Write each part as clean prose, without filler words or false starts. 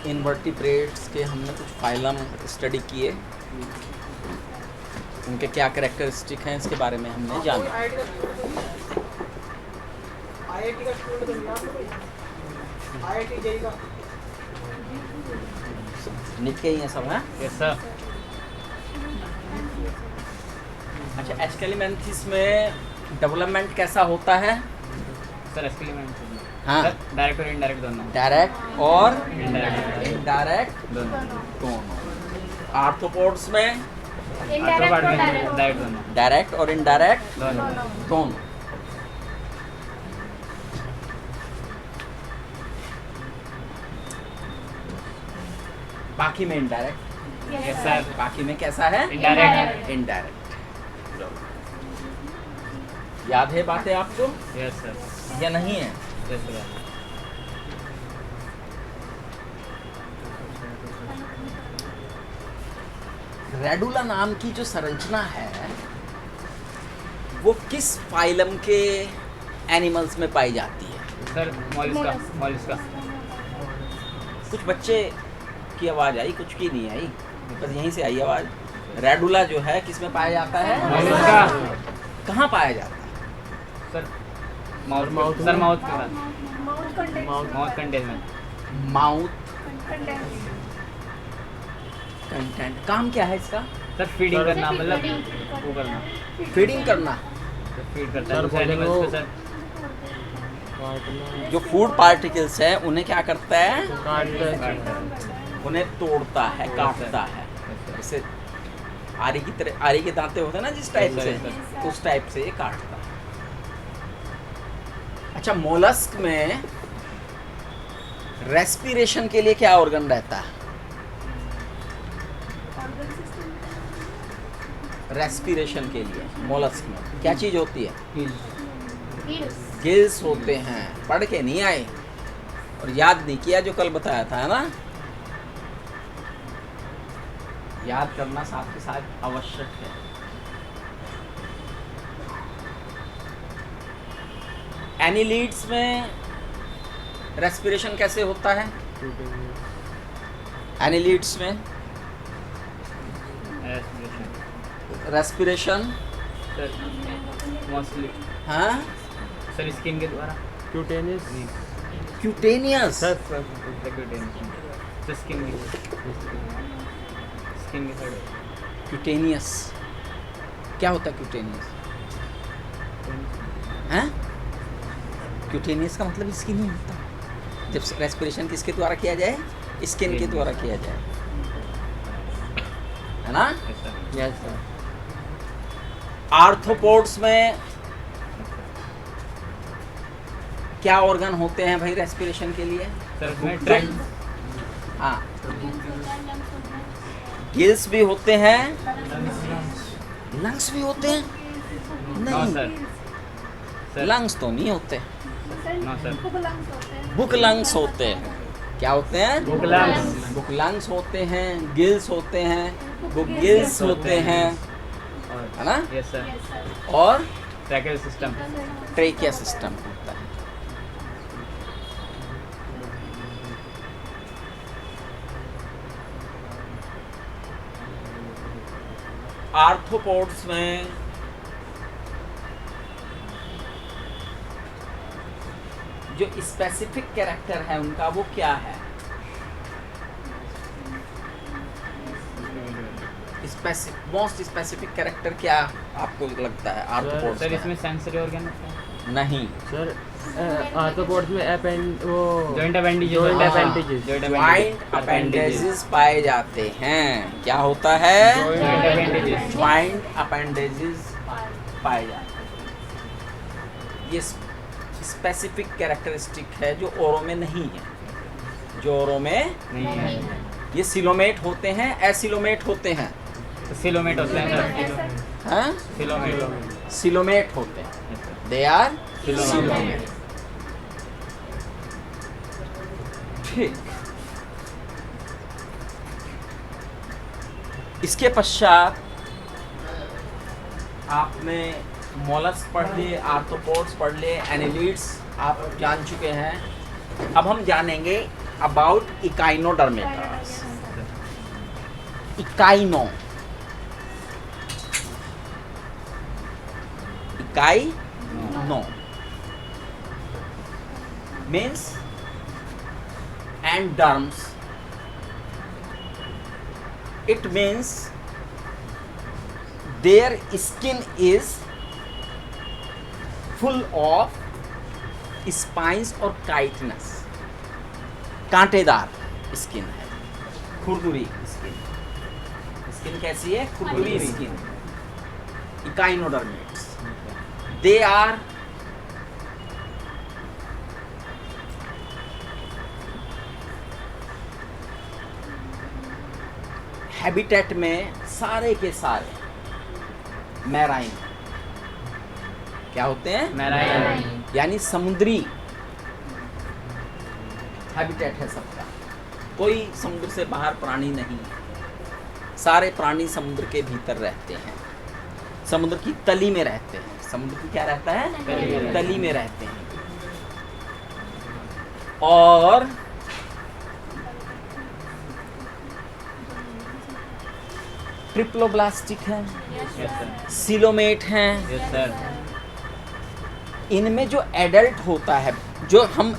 Invertebrates के हमने कुछ फाइलम स्टडी किए, उनके क्या कैरेक्टरिस्टिक हैं इसके बारे में हमने जाना। आईआईटी का स्टूडेंट तो मिला आपको? आईआईटी जेई का निक के ही हैं सब, हैं? Yes sir. अच्छा, एस्केलिमेंथिस में डेवलपमेंट कैसा होता है? सर एस्केलिमेंट हाँ, डायरेक्ट और इनडायरेक्ट दोनों। डायरेक्ट और इनडायरेक्ट इनडायरेक्ट दोनों। दोनों। आर्थ्रोपोड्स में इनडायरेक्ट और डायरेक्ट डायरेक्ट दोनों। डायरेक्ट और इनडायरेक्ट दोनों। दोनों। बाकी में इनडायरेक्ट, यस सर। बाकी में कैसा है? इनडायरेक्ट। इनडायरेक्ट। याद है बातें आपको यस सर। या नहीं है? Yes sir. रेडुला नाम की जो संरचना है वो किस फाइलम के एनिमल्स में पाई जाती है? सर मॉलिस्का। मॉलिस्का। कुछ बच्चे की आवाज़ आई, कुछ की नहीं आई, बस यहीं से आई आवाज़। रेडुला जो है किस में पाया जाता है? मॉलिस्का। कहाँ पाया जाता है? Sir mouth. सर माउथ के साथ। माउथ कंटेन में। Mouth content. काम क्या है इसका? सर फीडिंग करना, मतलब वो करना। फीडिंग करना। सर फीड करता है दूसरे एनिमल्स को सर। जो फूड पार्टिकल्स है उन्हें क्या करता है? काटता है। उन्हें तोड़ता है, काटता है। जैसे आरी की तरह, आरी के दांते होते हैं ना जिस टाइप से, उस टाइप से ये काटता है। अच्छा, मोलस्क में रेस्पिरेशन के लिए क्या ऑर्गन रहता है? रेस्पिरेशन के लिए मोलस्क में क्या चीज होती है? गिल्स होते हैं। पढ़ के नहीं आए और याद नहीं किया जो कल बताया था, है ना? याद करना साथ के साथ आवश्यक है। एनिलीड्स में रेस्पिरेशन कैसे होता है? एनिलीड्स में रेस्पिरेशन सर मोस्टली हाँ सर स्किन के द्वारा। Cutaneous cutaneous. Sir sir skin के साइड। क्यूटेनियस क्या होता है? क्यूटेनियस हैं? क्यूटेनियस का मतलब स्किन ही होता है। जब रेस्पिरेशन किसके द्वारा किया जाए? स्किन के द्वारा किया जाए, है ना? Yes sir. आर्थ्रोपोड्स में क्या ऑर्गन होते हैं भाई रेस्पिरेशन के लिए? सर उसमें ट्रैक। हाँ, गिल्स भी होते हैं, लंग्स भी होते हैं। नो नहीं, सर। सर लंग्स तो नहीं होते। No sir. बुक लंग्स होते हैं। क्या होते हैं? Book lungs. बुक लंग्स होते हैं, गिल्स होते हैं, बुक गिल्स होते हैं, है ना? Yes sir. और ट्रैकियल सिस्टम। ट्रेकिया सिस्टम होता है। आर्थ्रोपोड्स में जो स्पेसिफिक कैरेक्टर है उनका वो क्या है? मोस्ट स्पेसिफिक कैरेक्टर क्या आपको लगता है आर्थ्रोपोड्स सर में? इसमें सेंसरी ऑर्गन होता है। नहीं, सर आर्थ्रोपोड्स में वो joint appendages. Joint appendages. Joint appendages पाए जाते हैं। क्या होता है? Joint appendages. ज्वाइंट अपेंडेजेस पाए जाते हैं। ये स्पेसिफिक कैरेक्टरिस्टिक है जो औरों में नहीं है, जो औरों में नहीं है। ये सिलोमेट होते हैं, एसिलोमेट होते हैं। तो सिलोमेट होते हैं सर। हाँ, सिलोमेट। सिलोमेट होते हैं। They are coelomate. सिलोमेट। ठीक, इसके पश्चात आपने मोलस्क पढ़ लिए, आर्थ्रोपोड्स पढ़ लिए, एनिलीड्स आप जान चुके हैं। अब हम जानेंगे about echinodermatous. Echino means and derms. It means their skin is full of spines और chitinous. कांटेदार स्किन है, खुरदुरी स्किन. स्किन कैसी है? खुरदुरी skin. Echinodermates. They are habitat में सारे के सारे मैराइन. क्या होते हैं? मैराइन. यानी समुद्री हैबिटेट है सबका. कोई समुद्र से बाहर प्राणी नहीं है. सारे प्राणी समुद्र के भीतर रहते हैं, समुद्र की तली में रहते हैं. समुद्र की क्या रहता है? तली में रहते हैं. और ट्रिप्लोब्लास्टिक है, सिलोमेट हैं. Yes sir. इनमें जो एडल्ट होता है, जो हम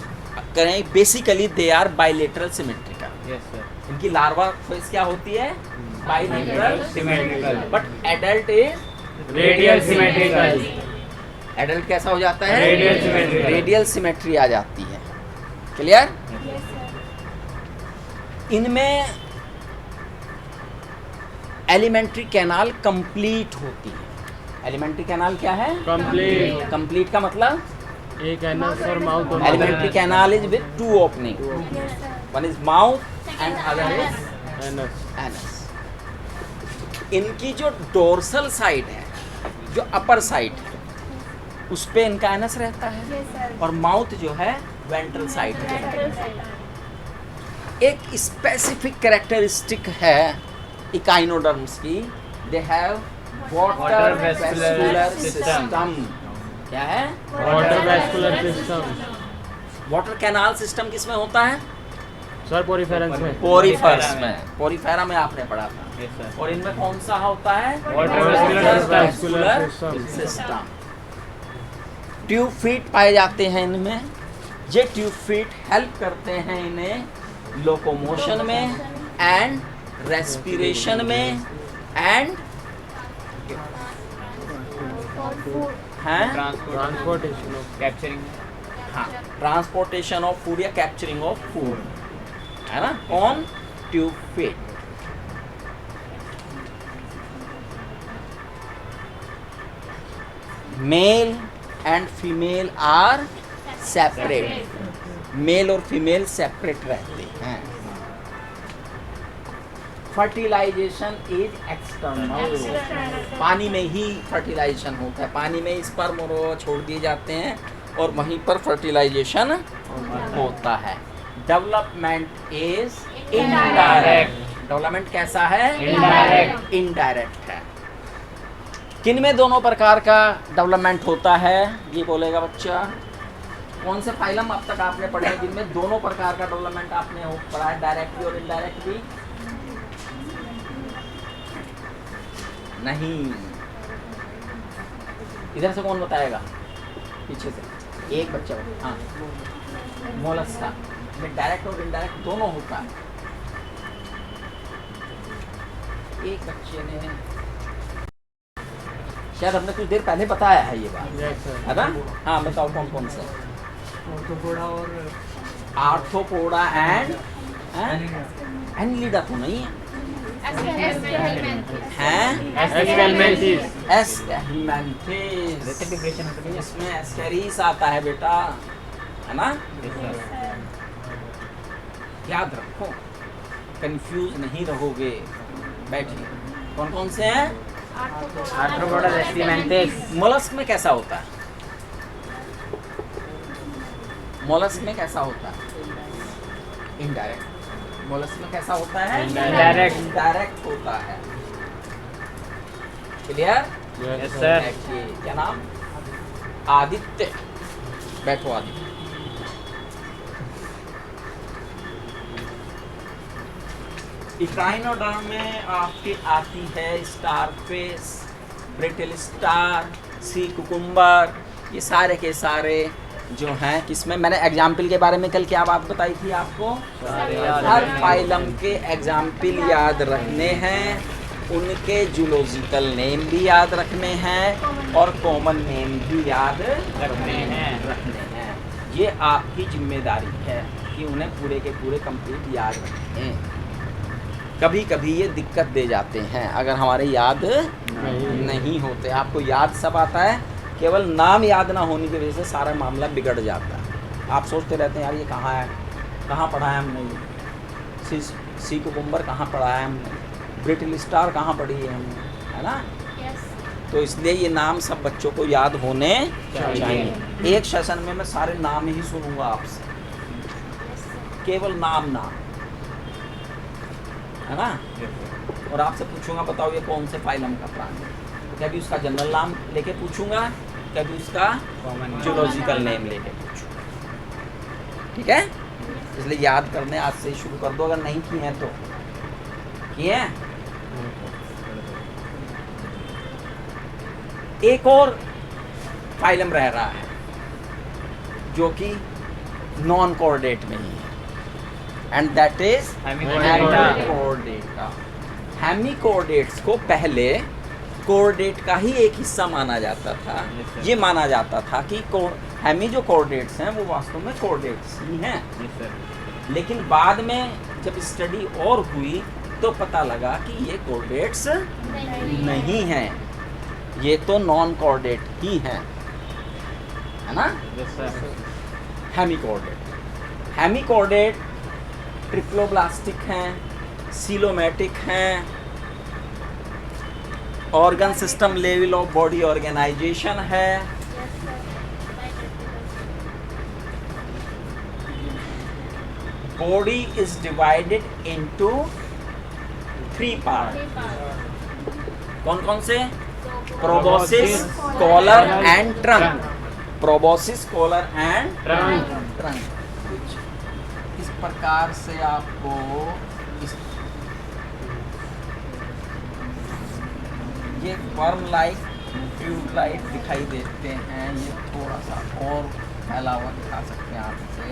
करें basically they are bilateral symmetrical. Yes sir. इनकी लार्वा फेज क्या होती है? Bilateral symmetrical. But adult is radial symmetrical. Adult कैसा हो जाता है? Radial symmetrical. रेडियल सिमेट्री आ जाती है. क्लियर? इनमें एलिमेंट्री कैनाल कंप्लीट होती है. एलिमेंट्री कैनाल क्या है? कंप्लीट. कंप्लीट का मतलब एक एनस और माउथ दोनों. Alimentary canal is with two opening. One is mouth and other is anus. Anus. इनकी जो डोर्सल साइड है, जो अपर साइड है, उस पे इनका एनस रहता है. और माउथ जो है वेंट्रल साइड है. एक स्पेसिफिक कैरेक्टरिस्टिक है इकाइनोडर्म्स की. They have water vascular system. क्या है? Water vascular system. Water canal system किसमें होता है? सर पोरिफेरेंस में. पोरिफर्स में. पोरिफेरा में आपने पढ़ा था. Yes sir. और इनमें कौन सा होता है? Water vascular vascular system. Tube feet पाए जाते हैं इनमें. ये ट्यूब फीट हेल्प करते हैं इन्हें लोकोमोशन में एंड रेस्पिरेशन में एंड ट्रांसपोर्टेशन ऑफ. कैप्चरिंग. हाँ, ट्रांसपोर्टेशन ऑफ फूड या कैप्चरिंग ऑफ फूड है ना. कौन? Tube feet. Male and female are separate. Male और फीमेल सेपरेट रहते हैं. Fertilisation is external. पानी में ही फर्टिलाइजेशन होता है. पानी में स्पर्म और ओवा छोड़ दिए जाते हैं और वहीं पर फर्टिलाइजेशन होता है. Development is indirect. डेवलपमेंट कैसा है? Indirect. इनडायरेक्ट है. किन में दोनों प्रकार का डेवलपमेंट होता है? ये बोलेगा बच्चा. कौन से फाइलम अब तक आपने पढ़े हैं जिनमें दोनों प्रकार का डेवलपमेंट आपने पढ़ा है, डायरेक्ट भी और इनडायरेक्ट भी? नहीं. इधर से कौन बताएगा? पीछे से एक बच्चा. हाँ, मोलस्का में डायरेक्ट और इनडायरेक्ट दोनों होता है. एक बच्चे ने शायद हमने कुछ देर पहले बताया है ये बात, यस सर. है ना? हाँ, बताओ कौन कौन से? ऑर्थोपोडा और आर्थ्रोपोडा एंड एनिलिडा तो नहीं है. हैं? एस्केल्मेंथिस. एस्केल्मेंथिस. डिप्रेशन होता है. इसमें एस्केरिस आता है बेटा, है ना? Yes sir. याद रखो, कंफ्यूज नहीं रहोगे. बैठिए. कौन कौन से हैं? आर्थ्रोपोडा एस्केल्मेंथिस. मोलस्क में कैसा होता है? मोलस्क में कैसा होता है? इनडायरेक्ट. मोलस्क में कैसा होता है? Indirect. इनडायरेक्ट होता है. क्लियर? Yes sir. बैठिए. क्या नाम? आदित्य. बैठो आदित्य. इक्राइनोडर्म में आपकी आती है starfish, brittle star, sea cucumber, ये सारे के सारे जो हैं किसमें, मैंने एग्जाम्पल के बारे में कल क्या बात बताई थी आपको, हर फाइलम के एग्जाम्पल याद रखने हैं, उनके जूलॉजिकल नेम भी याद रखने हैं और कॉमन नेम भी याद रखने हैं। ये आपकी जिम्मेदारी है कि उन्हें पूरे के पूरे कंप्लीट याद रखें। कभी कभी ये दिक्कत दे जाते हैं अगर हमारे याद नहीं होते। आपको याद सब आता है, केवल नाम याद ना होने की वजह से सारा मामला बिगड़ जाता है। आप सोचते रहते हैं यार ये कहाँ है, कहाँ पढ़ा है हमने, ये सी कुकुम्बर कहाँ पढ़ा है हमने, ब्रिटल स्टार कहाँ पढ़ी है हमने, है ना। तो इसलिए ये नाम सब बच्चों को याद होने चाहिए। एक सेशन में मैं सारे नाम ही सुनूंगा आपसे, केवल नाम, है ना। और आपसे पूछूंगा बताओ ये कौन से फाइलम का प्राणी है, कभी उसका जनरल नाम लेके पूछूंगा, कभी उसका जूलॉजिकल नेम लेके पूछूंगा, ठीक है। इसलिए याद करने आज से ही शुरू कर दो, अगर नहीं किए हैं तो। किए हैं? एक और फाइलम रह रहा है जो कि नॉन कोऑर्डिनेट में ही है, एंड दैट इज हेमिकोऑर्डिनेटा। हेमिकोऑर्डिनेट्स को पहले कोऑर्डिनेट का ही एक हिस्सा माना जाता था। ये माना जाता था कि हेमी जो कोऑर्डिनेट्स हैं वो वास्तव में कोऑर्डिनेट्स ही हैं। लेकिन बाद में जब स्टडी और हुई तो पता लगा कि ये कोऑर्डिनेट्स नहीं हैं, ये तो नॉन कोऑर्डिनेट ही हैं, है ना। हेमिकोऑर्डिनेट, हेमिकोऑर्डिनेट ट्रिप्लोब्लास्टिक हैं, सीलोमेटिक हैं, organ system level of body organisation है, body is divided into 3 part. कौन कौन से? Proboscis, collar and trunk. Proboscis, collar and trunk. कुछ इस प्रकार से आपको ये वर्म लाइक ट्यूब लाइट दिखाई देते हैं। ये थोड़ा सा और फैला हुआ दिखा सकते हैं आपसे।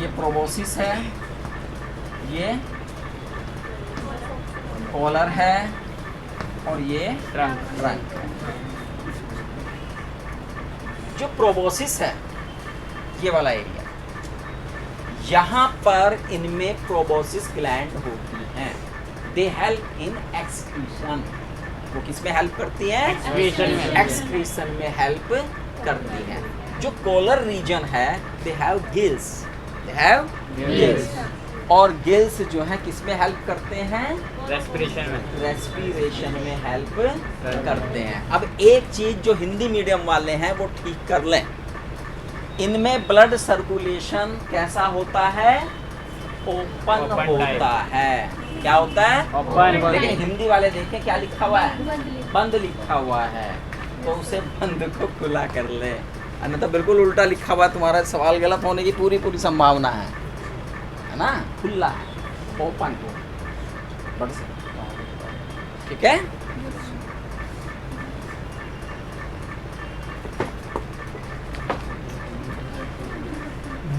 ये प्रोबोसिस है, ये कॉलर है और ये ट्रंक है। जो प्रोबोसिस है ये वाला एरिया, यहाँ पर इनमें प्रोबोसिस ग्लैंड होती हैं। They help in excretion. वो किस में हेल्प करती हैं? एक्सक्रीशन में हेल्प करती हैं। जो कॉलर रीजन है they have gills, they have gills, और गिल्स जो है किस में हेल्प करते हैं? रेस्पिरेशन में हेल्प करते हैं। अब एक चीज जो हिंदी मीडियम वाले हैं वो ठीक कर लें, इनमें ब्लड सर्कुलेशन कैसा होता है? ओपन होता है। क्या होता है? ओपन। लेकिन हिंदी वाले देखें क्या लिखा हुआ है? बंद लिखा हुआ है। तो उसे बंद को खुला कर ले, अन्यथा बिल्कुल उल्टा लिखा हुआ है। तुम्हारा सवाल गलत होने की पूरी संभावना है ना। खुला है, ओपन हो, ठीक है।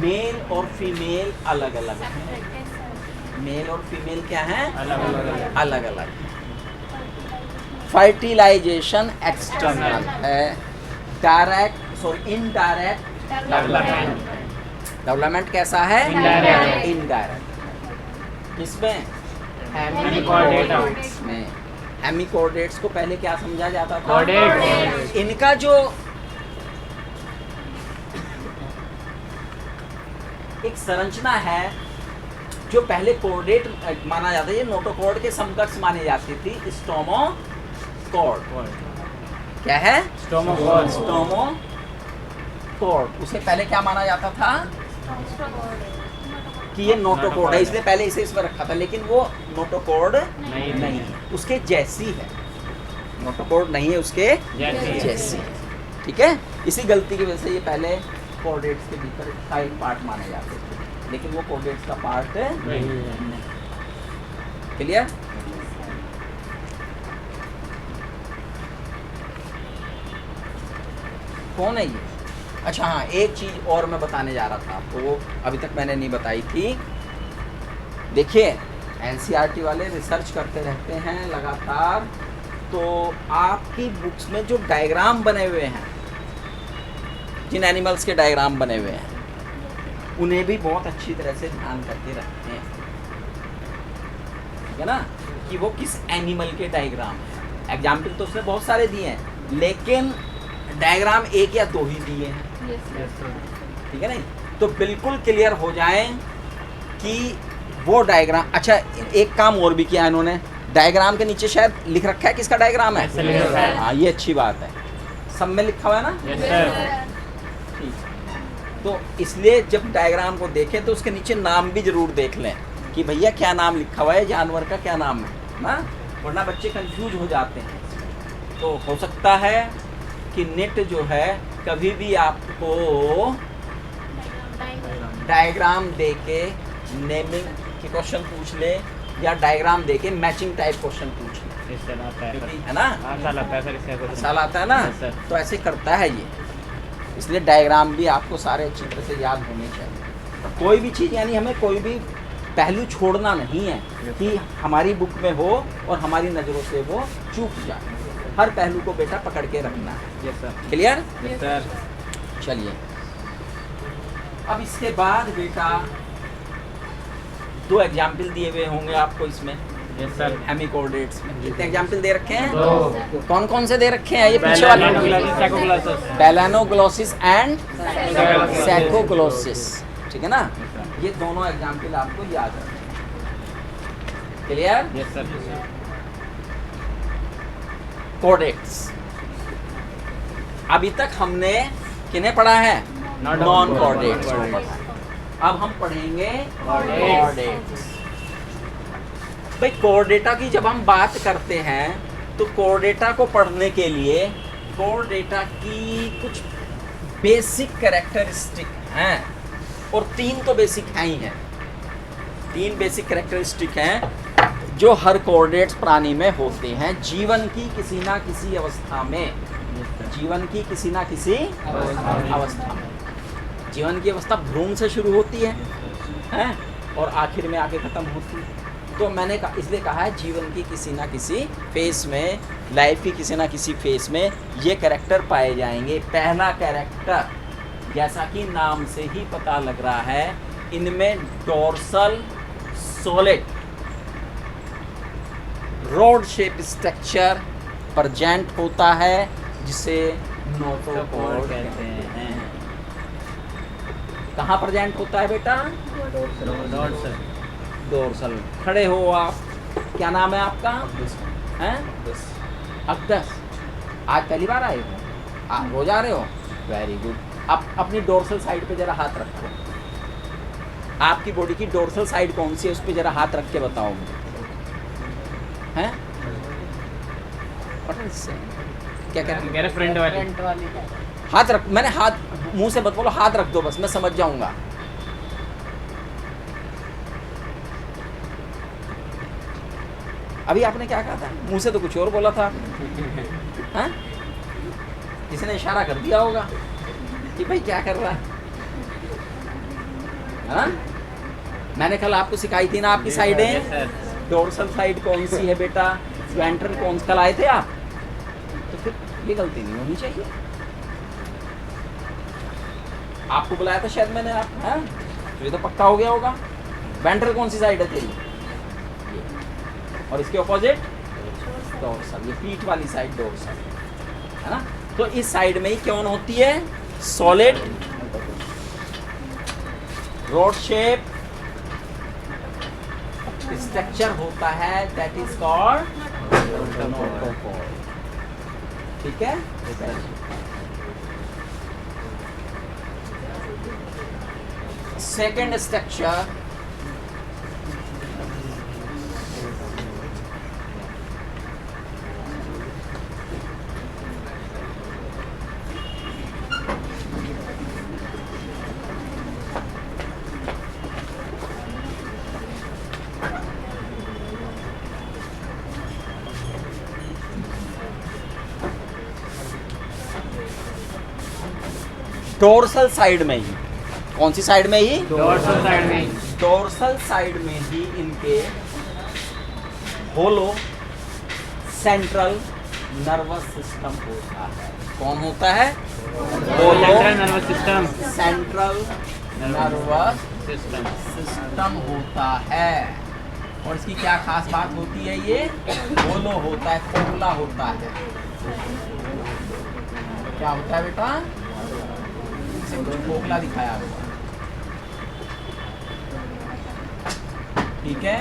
मेल और फीमेल अलग अलग है। मेल और फीमेल क्या है? अलग अलग है। फर्टिलाइजेशन एक्सटर्नल है, डायरेक्ट इनडायरेक्ट डेवलपमेंट कैसा है? इनडायरेक्ट। किसमें? हेमिकोऑर्डिनेट्स में। हेमिकोऑर्डिनेट्स को पहले क्या समझा जाता था? इनका जो एक संरचना है जो पहले कोऑर्डिनेट माना जाता है, ये नोटोकॉर्ड के समकक्ष मानी जाती थी, स्टोमोकॉर्ड। क्या है? स्टोमोकॉर्ड। उसे पहले क्या माना जाता था? कि ये नोटोकॉर्ड है, इसलिए पहले इसे इसमें रखा था, लेकिन वो नोटोकॉर्ड नहीं है, उसके जैसी है। नोटोकॉर्ड नहीं है, उसके जैसी है, ठीक है। इसी गलती की वजह से ये पहले कोऑर्डिनेट्स के भीतर का एक पार्ट माने जाते थे, लेकिन वो कोऑर्डिनेट्स का पार्ट नहीं है। क्लियर? कौन है ये? अच्छा हाँ, एक चीज और मैं बताने जा रहा था आपको, वो अभी तक मैंने नहीं बताई थी। देखिए एनसीईआरटी वाले रिसर्च करते रहते हैं लगातार, तो आपकी बुक्स में जो डायग्राम बने हुए हैं, जिन एनिमल्स के डायग्राम बने हुए हैं, उन्हें भी बहुत अच्छी तरह से ध्यान करके रखते हैं, ठीक है ना, कि वो किस एनिमल के डायग्राम है। एग्जाम्पल तो उसने बहुत सारे दिए हैं, लेकिन डायग्राम एक या दो ही दिए हैं, ठीक है नहीं? तो बिल्कुल क्लियर हो जाए कि वो डायग्राम। अच्छा एक काम और भी किया इन्होंने, डायग्राम के नीचे शायद लिख रखा है किसका डायग्राम है। ऐसे लिखा है। हाँ ये अच्छी बात है, सब में लिखा हुआ है ना। Yes sir. ठीक, तो इसलिए जब डायग्राम को देखें तो उसके नीचे नाम भी जरूर देख लें कि भैया क्या नाम लिखा हुआ है, जानवर का क्या नाम है ना, वरना बच्चे कंफ्यूज हो जाते हैं। तो हो सकता है कि नेट जो है कभी भी आपको डायग्राम दे के नेमिंग के क्वेश्चन पूछ ले, या डायग्राम दे के मैचिंग टाइप क्वेश्चन पूछ ले, यस सर, आता है क्योंकि सर। है ना आता लगता है सर इससे कुछ। साल आता है ना, Yes, sir. तो ऐसे करता है ये। इसलिए डायग्राम भी आपको सारे अच्छी तरह से याद होने चाहिए। कोई भी चीज़ यानी हमें कोई भी पहलू छोड़ना नहीं है कि हमारी बुक में हो और हमारी नज़रों से वो चूक जाए। हर पहलू को बेटा पकड़ के रखना है। Yes sir. Clear? Yes sir. चलिए अब इसके बाद बेटा दो एग्जाम्पल दिए हुए होंगे आपको इसमें, यस सर। हेमिकोऑर्डिनेट्स में। कितने एग्जाम्पल दे रखे हैं? दो। कौन कौन से दे रखे हैं? ये पीछे वाले सैकोग्लासस। बैलानोग्लोसिस एंड सैकोग्लोसिस, ठीक है ना? ये दोनों एग्जाम्पल आपको याद रखना। क्लियर? Yes sir. कोऑर्डिनेट्स अभी तक हमने किन्हें पढ़ा है? नॉन कोऑर्डिनेट्स को पढ़ा है। अब हम पढ़ेंगे कोऑर्डिनेट्स। भाई कोऑर्डिनेटा की जब हम बात करते हैं तो कोऑर्डिनेटा को पढ़ने के लिए कोऑर्डिनेटा की कुछ बेसिक कैरेक्टरिस्टिक हैं, और तीन तो बेसिक हैं ही हैं। तीन बेसिक कैरेक्टरिस्टिक हैं जो हर कोऑर्डिनेट्स प्राणी में होते हैं, जीवन की किसी ना किसी अवस्था में। जीवन की किसी ना किसी अवस्था में। जीवन की अवस्था भ्रूण से शुरू होती है और आखिर में आके ख़त्म होती है। तो मैंने इसलिए कहा है जीवन की किसी ना किसी फेस में, लाइफ की किसी ना किसी फेस में ये कैरेक्टर पाए जाएंगे। पहला कैरेक्टर, जैसा कि नाम से ही पता लग रहा है, इनमें dorsal solid rod shape structure present होता है, जिसे नोटोकॉर्ड कहते हैं। कहाँ प्रेजेंट होता है बेटा? डोर्सल। खड़े हो आप, क्या नाम है आपका? हैं? अब्दस। आज पहली बार आए हो? रोज आ रहे हो? Very good. अब अपनी डोर्सल साइड पे जरा हाथ रखो। आपकी बॉडी की डोर्सल साइड कौन सी है, उस पे जरा हाथ रख के बताओ मुझे। हैं? क्या कह रहे? मेरे फ्रेंड वाली। हाथ रख, मैंने हाथ मुंह से मत बोलो, हाथ रख दो बस, मैं समझ जाऊंगा। अभी आपने क्या कहा था? मुंह से तो कुछ और बोला था। हाँ? किसी ने इशारा कर दिया होगा कि भाई क्या कर रहा है? हाँ? मैंने कल आपको सिखाई थी ना आपकी साइडें, डोर्सल साइड कौन सी है बेटा, वेंट्रल कौन सा, कल आए थे आप? तो फिर ये गलती नहीं होनी चाहिए। आपको बुलाया था शायद मैंने, आप हैं? तो ये तो पक्का हो गया होगा। वेंट्रल कौन सी साइड है तेरी? और इसके ऑपोजिट डोर्सल, ये पीठ वाली साइड डोर्सल है ना। तो इस साइड में ही कौन होती है? सॉलिड रोड शेप स्ट्रक्चर होता है, दैट इज कॉल्ड नोटोकॉर्ड। ठीक है? सेकेंड स्ट्रक्चर डोर्सल साइड में ही, कौन सी साइड में ही? डोर्सल साइड में, डोर्सल साइड में ही इनके होलो सेंट्रल नर्वस सिस्टम होता है। कौन होता है? Hollow central nervous system, central nervous system, system होता है। और इसकी क्या खास बात होती है? ये होलो होता है, खोखला होता है। क्या होता है बेटा? इसे कुछ खोखला दिखाया हुआ, ठीक है।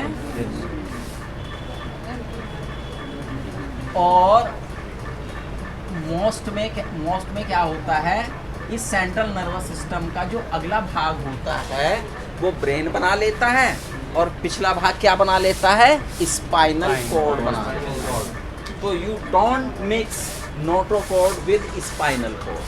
और मोस्ट में क्या होता है? इस सेंट्रल नर्वस सिस्टम का जो अगला भाग होता है वो ब्रेन बना लेता है, और पिछला भाग क्या बना लेता है? स्पाइनल कॉर्ड बना लेता है। तो you don't mix notochord with spinal cord.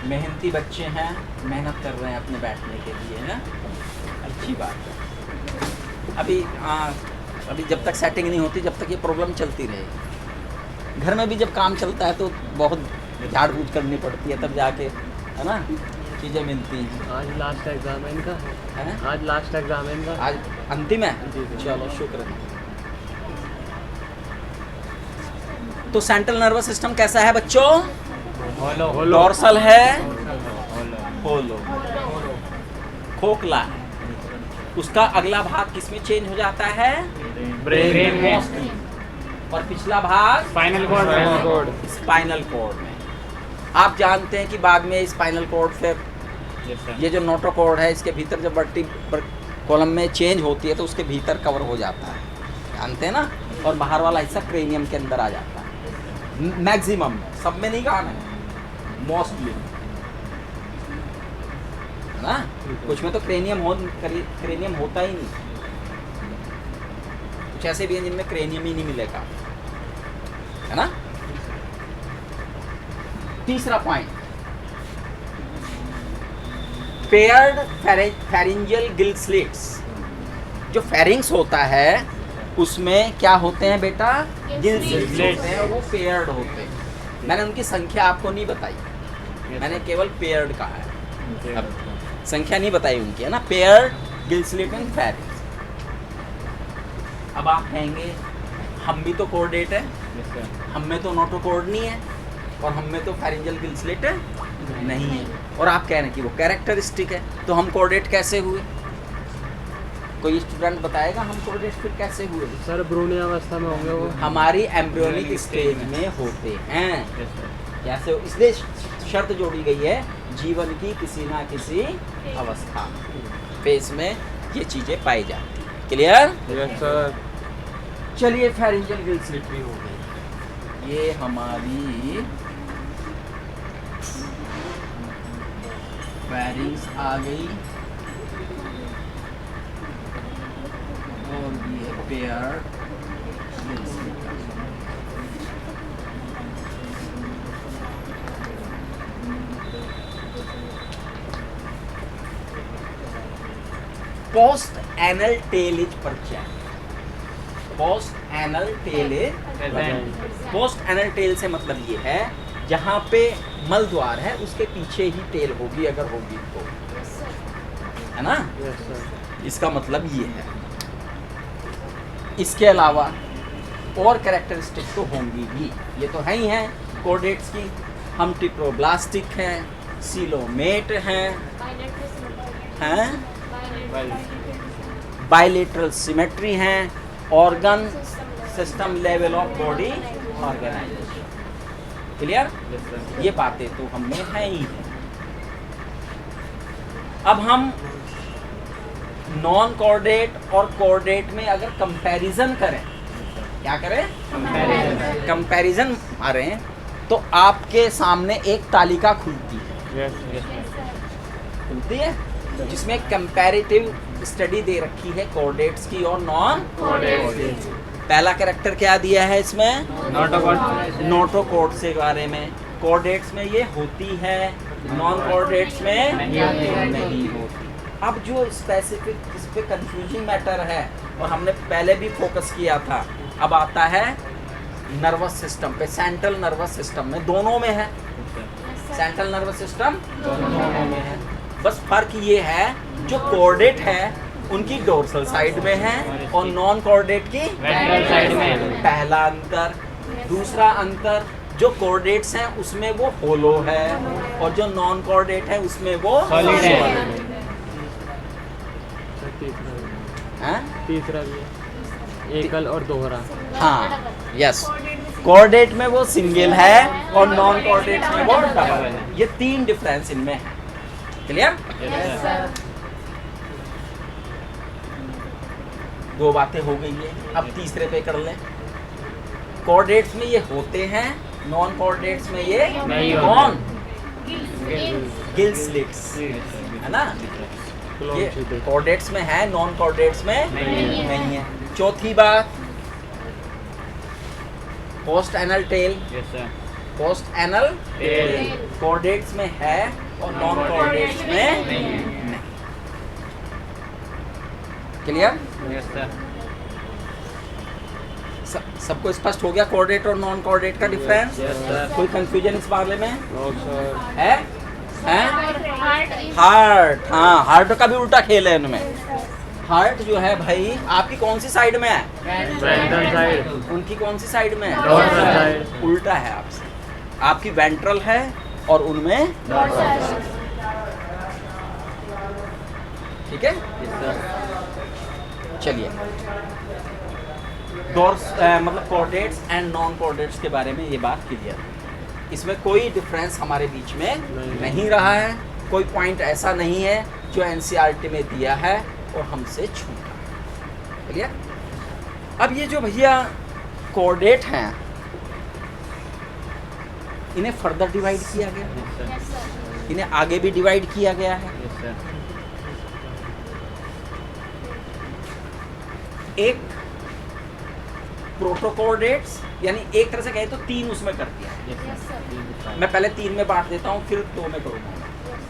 मेहनती बच्चे हैं, मेहनत कर रहे हैं अपने बैठने के लिए, है अच्छी बात है। अभी जब तक सेटिंग नहीं होती, जब तक ये प्रॉब्लम चलती रहेगी। घर में भी जब काम चलता है तो बहुत झाड़ बूझ करनी पड़ती है, तब जाके, है ना, चीज़ें मिलती हैं। आज लास्ट एग्जाम है इनका, है आज लास्ट एग्जाम है इनका, आज अंतिम है। जी, जी। चलो शुक्र है। तो सेंट्रल नर्वस सिस्टम कैसा है बच्चों? होलो, डोर्सल है, होलो, होलो, खोखला है। उसका अगला भाग किसमें चेंज हो जाता है? ब्रेन में, और पिछला भाग स्पाइनल कॉर्ड, स्पाइनल कॉर्ड में। आप जानते हैं कि बाद में स्पाइनल कॉर्ड फिर ये जो नोटोकॉर्ड है, इसके भीतर जब वर्टिब्रल कॉलम में चेंज होती है तो उसके भीतर कवर हो जाता है, जानते हैं ना। और बाहर वाला हिस्सा क्रेनियम के अंदर आ जाता है, मैक्सिमम, सब में नहीं कहा मैंने, मोस्टली, है ना। कुछ में तो क्रेनियम होता ही नहीं, कुछ ऐसे भी हैं जिनमें क्रेनियम ही नहीं मिलेगा, है ना। तीसरा point, paired pharyngeal gill slits. जो फेरिंग्स होता है उसमें क्या होते हैं बेटा? गिल स्लिट्स होते हैं, वो पेयर्ड होते हैं। मैंने उनकी संख्या आपको नहीं बताई, मैंने केवल पेयर्ड कहा है, अब संख्या नहीं बताई उनकी, है ना। Paired Gill slit and pharynx. अब आप कहेंगे हम भी तो कोऑर्डिनेट है, हम में तो नोटोकॉर्ड नहीं है, और हम में तो फेरिंजियल गिल स्लिट नहीं है, और आप कह रहे हैं कि वो कैरेक्टरिस्टिक है, तो हम कोऑर्डिनेट कैसे हुए? कोई स्टूडेंट बताएगा हम कोऑर्डिनेट फिर कैसे हुए? सर भ्रूण अवस्था में होंगे वो, हमारी एम्ब्रियोनिक स्टेज में होते हैं। कैसे? इसलिए शर्त जोड़ी गई है, जीवन की किसी ना किसी अवस्था फेज में ये चीजें पाई जाती हैं। क्लियर? Yes sir. चलिए, फेरिंजियल गिल स्लिट भी हो गई, ये हमारी फेरिंग्स आ गई, और ये paired Gill slit. Post anal tail is parchment. Post anal tail is, post anal tail से मतलब ये है जहाँ पे मल द्वार है उसके पीछे ही टेल होगी, अगर होगी तो, है ना। Yes sir. इसका मतलब ये है। इसके अलावा और कैरेक्टरिस्टिक तो होंगी ही, ये तो है ही हैं कोऑर्डिनेट्स की। हम टिप्रोब्लास्टिक हैं, सीलोमेट हैं, बायलेटरल सिमेट्री हैं, organ system level of body organisation. Clear? ये बातें तो हमने है ही है। अब हम नॉन कोऑर्डिनेट और कोऑर्डिनेट में अगर कंपैरिजन करें, क्या करें? कंपैरिजन मारें, तो आपके सामने एक तालिका खुलती है, खुलती है, जिसमें कंपैरेटिव स्टडी दे रखी है कोऑर्डिनेट्स की और नॉन कोऑर्डिनेट्स। पहला कैरेक्टर क्या दिया है इसमें? नोटोकॉर्ड नोटोकॉर्ड से बारे में। कोऑर्डिनेट्स में ये होती है, नॉन कोऑर्डिनेट्स में नहीं होती। अब जो स्पेसिफिक इस पे कंफ्यूजिंग मैटर है और हमने पहले भी फोकस किया था, अब आता है नर्वस सिस्टम पे। सेंट्रल नर्वस सिस्टम में दोनों में है, सेंट्रल नर्वस सिस्टम दोनों में है। बस फर्क ये है जो कोऑर्डिनेट है उनकी डोर्सल साइड में है और नॉन कोऑर्डिनेट की वेंट्रल साइड में। पहला अंतर। दूसरा अंतर, जो कोऑर्डिनेट्स हैं उसमें वो होलो है और जो नॉन कोऑर्डिनेट है उसमें वो Solid है। तीसरा भी हैं? तीसरा भी है, एकल और दोहरा। हाँ, यस। कोऑर्डिनेट में वो सिंगल है और नॉन कोऑर्डिनेट में वो डबल है। ये 3 डिफरेंस इनमें है। क्लियर? Yes, sir. 2 बातें हो गई है, अब तीसरे पे कर लें। कोऑर्डिनेट्स में ये होते हैं, नॉन कोऑर्डिनेट्स में ये नहीं होते। कौन? गिल स्लिट्स, है ना? ये कोऑर्डिनेट्स में है, नॉन कोऑर्डिनेट्स में नहीं है। चौथी बात, post anal tail. Yes, sir. Post anal tail. Coordinates में है और नॉन कोऑर्डिनेट्स में नहीं। क्लियर? Yes, sir. सबको स्पष्ट हो गया कोऑर्डिनेट और नॉन कोऑर्डिनेट का डिफरेंस? Yes, sir. कोई कंफ्यूजन इस बारे में नो सर। है? हैं? हार्ट हार्ट, हाँ, हार्ट का भी उल्टा खेल है इनमें। हार्ट जो है भाई आपकी कौन सी साइड में है? Ventral side. उनकी कौन सी साइड में है? Dorsal side. उल्टा है आपसे। आपकी वेंट्रल है और उनमें ठीक है। चलिए, मतलब कोऑर्डिनेट्स एंड नॉन कोऑर्डिनेट्स के बारे में ये बात क्लियर है। इसमें कोई डिफरेंस हमारे बीच में नहीं रहा है, कोई पॉइंट ऐसा नहीं है जो एनसीईआरटी में दिया है और हमसे छूटा। क्लियर? अब ये जो भैया कोऑर्डिनेट हैं, इन्हें फर्दर डिवाइड किया गया, Yes, sir. इन्हें आगे भी डिवाइड किया गया है। Yes, sir. एक प्रोटोकोऑर्डिनेट्स, यानी एक तरह से कहे तो 3 उसमें कर दिया। Yes, sir. मैं पहले 3 में बांट देता हूँ, फिर 2 में करूँगा।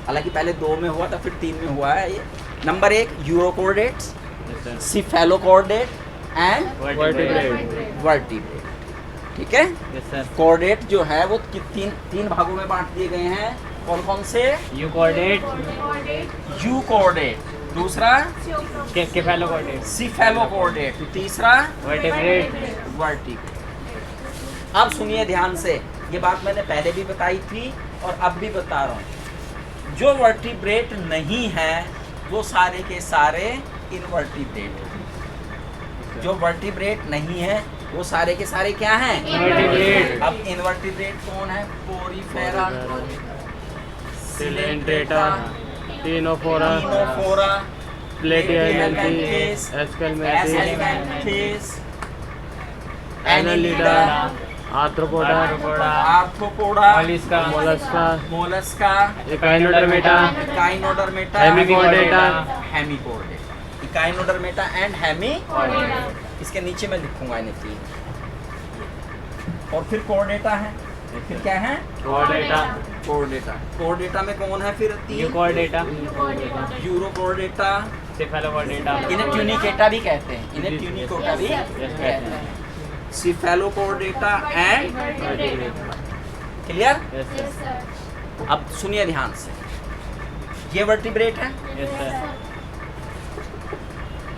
हालांकि पहले 2 में हुआ था, फिर 3 में हुआ है ये। Number 1 urochordates, Yes, sir. Cephalochordate and Vertebrate. Vertebrate. ठीक है? Yes, sir. कोऑर्डिनेट जो है वो तीन भागों में बांट दिए गए हैं। कौन कौन से? U coordinate. यू कोऑर्डिनेट, दूसरा Cephalocoordinate. सिफेलोकोऑर्डिनेट, तीसरा Vertebrate. वर्टिब्रेट। अब सुनिए ध्यान से, ये बात मैंने पहले भी बताई थी और अब भी बता रहा हूँ। जो वर्टिब्रेट नहीं है वो सारे के सारे इनवर्टिब्रेट हैं। जो वर्टिब्रेट नहीं है वो सारे के सारे क्या हैं? Invertebrate. अब इनवर्टिब्रेट कौन है? Porifera, Coelenterata, Ctenophora, Ctenophora, Platyhelminthes, Aschelminthes, Annelida, Arthropoda, Arthropoda, Mollusca. Mollusca, Mollusca, Echinodermata, Echinodermata, Hemichordata, Hemichordata. Echinodermata and Hemichordata. इसके नीचे मैं लिखूंगा इन्हें 3। और फिर कोऑर्डिनेटा है, फिर क्या है? कोऑर्डिनेटा, कोऑर्डिनेटा। कोऑर्डिनेटा में कौन है फिर? 3 Euchordata. यूरोकोऑर्डिनेटा, Cephalocoordinata. इन्हें ट्यूनिकेटा भी कहते हैं, इन्हें ट्यूनिकोटा भी कहते हैं। सिफेलोकोऑर्डिनेटा एंड क्लियर? Yes, sir. अब सुनिए ध्यान से, ये वर्टिब्रेट है, Yes, sir.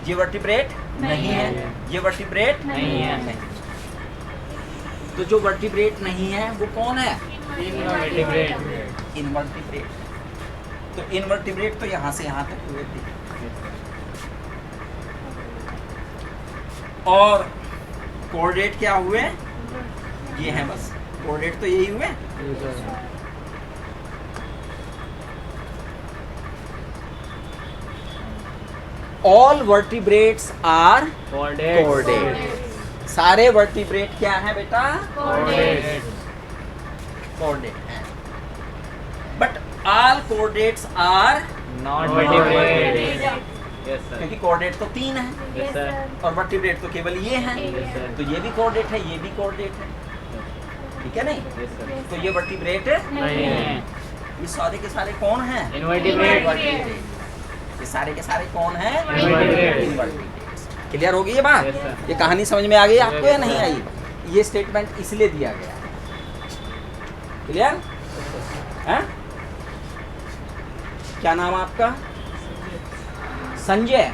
ये वर्टिब्रेट नहीं है, ये वर्टिब्रेट नहीं है। नहीं। तो जो वर्टिब्रेट नहीं है वो कौन है? Invertebrate. इनवर्टिब्रेट। तो इनवर्टिब्रेट तो यहाँ से यहाँ तक हुए थे। और कोऑर्डिनेट क्या हुए? ये हैं बस, कोऑर्डिनेट तो यही हुए। All vertebrates are Coordinates. Coordinate. सारे वर्टिब्रेट क्या हैं बेटा? Coordinates. कोऑर्डिनेट हैं। But all coordinates are Not vertebrate. Yes sir क्योंकि कोऑर्डिनेट तो 3 है यस सर और वर्टिब्रेट तो केवल ये हैं। यस सर तो ये भी कोऑर्डिनेट है, ये भी कोऑर्डिनेट है, ठीक है नहीं? यस सर तो ये वर्टिब्रेट नहीं है। ये सारे के सारे कौन हैं? इनवर्टिब्रेट ये सारे के सारे कौन हैं? Invertebrates। Invertebrates। क्लियर हो गई ये बात? Yes, sir। ये कहानी समझ में आ गई आपको या नहीं आई? ये स्टेटमेंट इसलिए दिया गया। क्लियर है? क्या नाम आपका? संजय।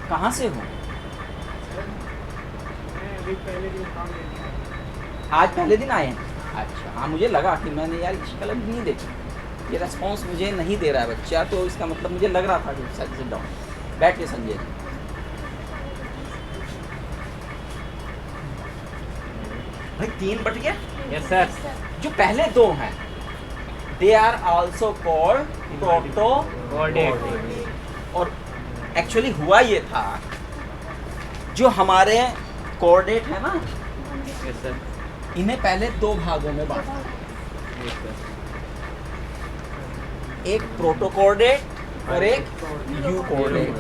कहाँ से हो? अभी पहले दिन काम देते आज पहले दिन आए हैं? अच्छा, हाँ मुझे लगा कि मैंने यार इसकी कलम नहीं देखी, ये रेस्पॉन्स मुझे नहीं दे रहा है बच्चा, तो इसका मतलब मुझे लग रहा था कि सिट डाउन, बैठिए संजय जी। भाई 3 बट गया। यस सर जो पहले 2 हैं they are also called proto coordinate और एक्चुअली हुआ ये था जो हमारे कोऑर्डिनेट है ना, यस सर इन्हें पहले 2 भागों में बांटा, यस सर एक प्रोटो कोऑर्डिनेट और एक U coordinate.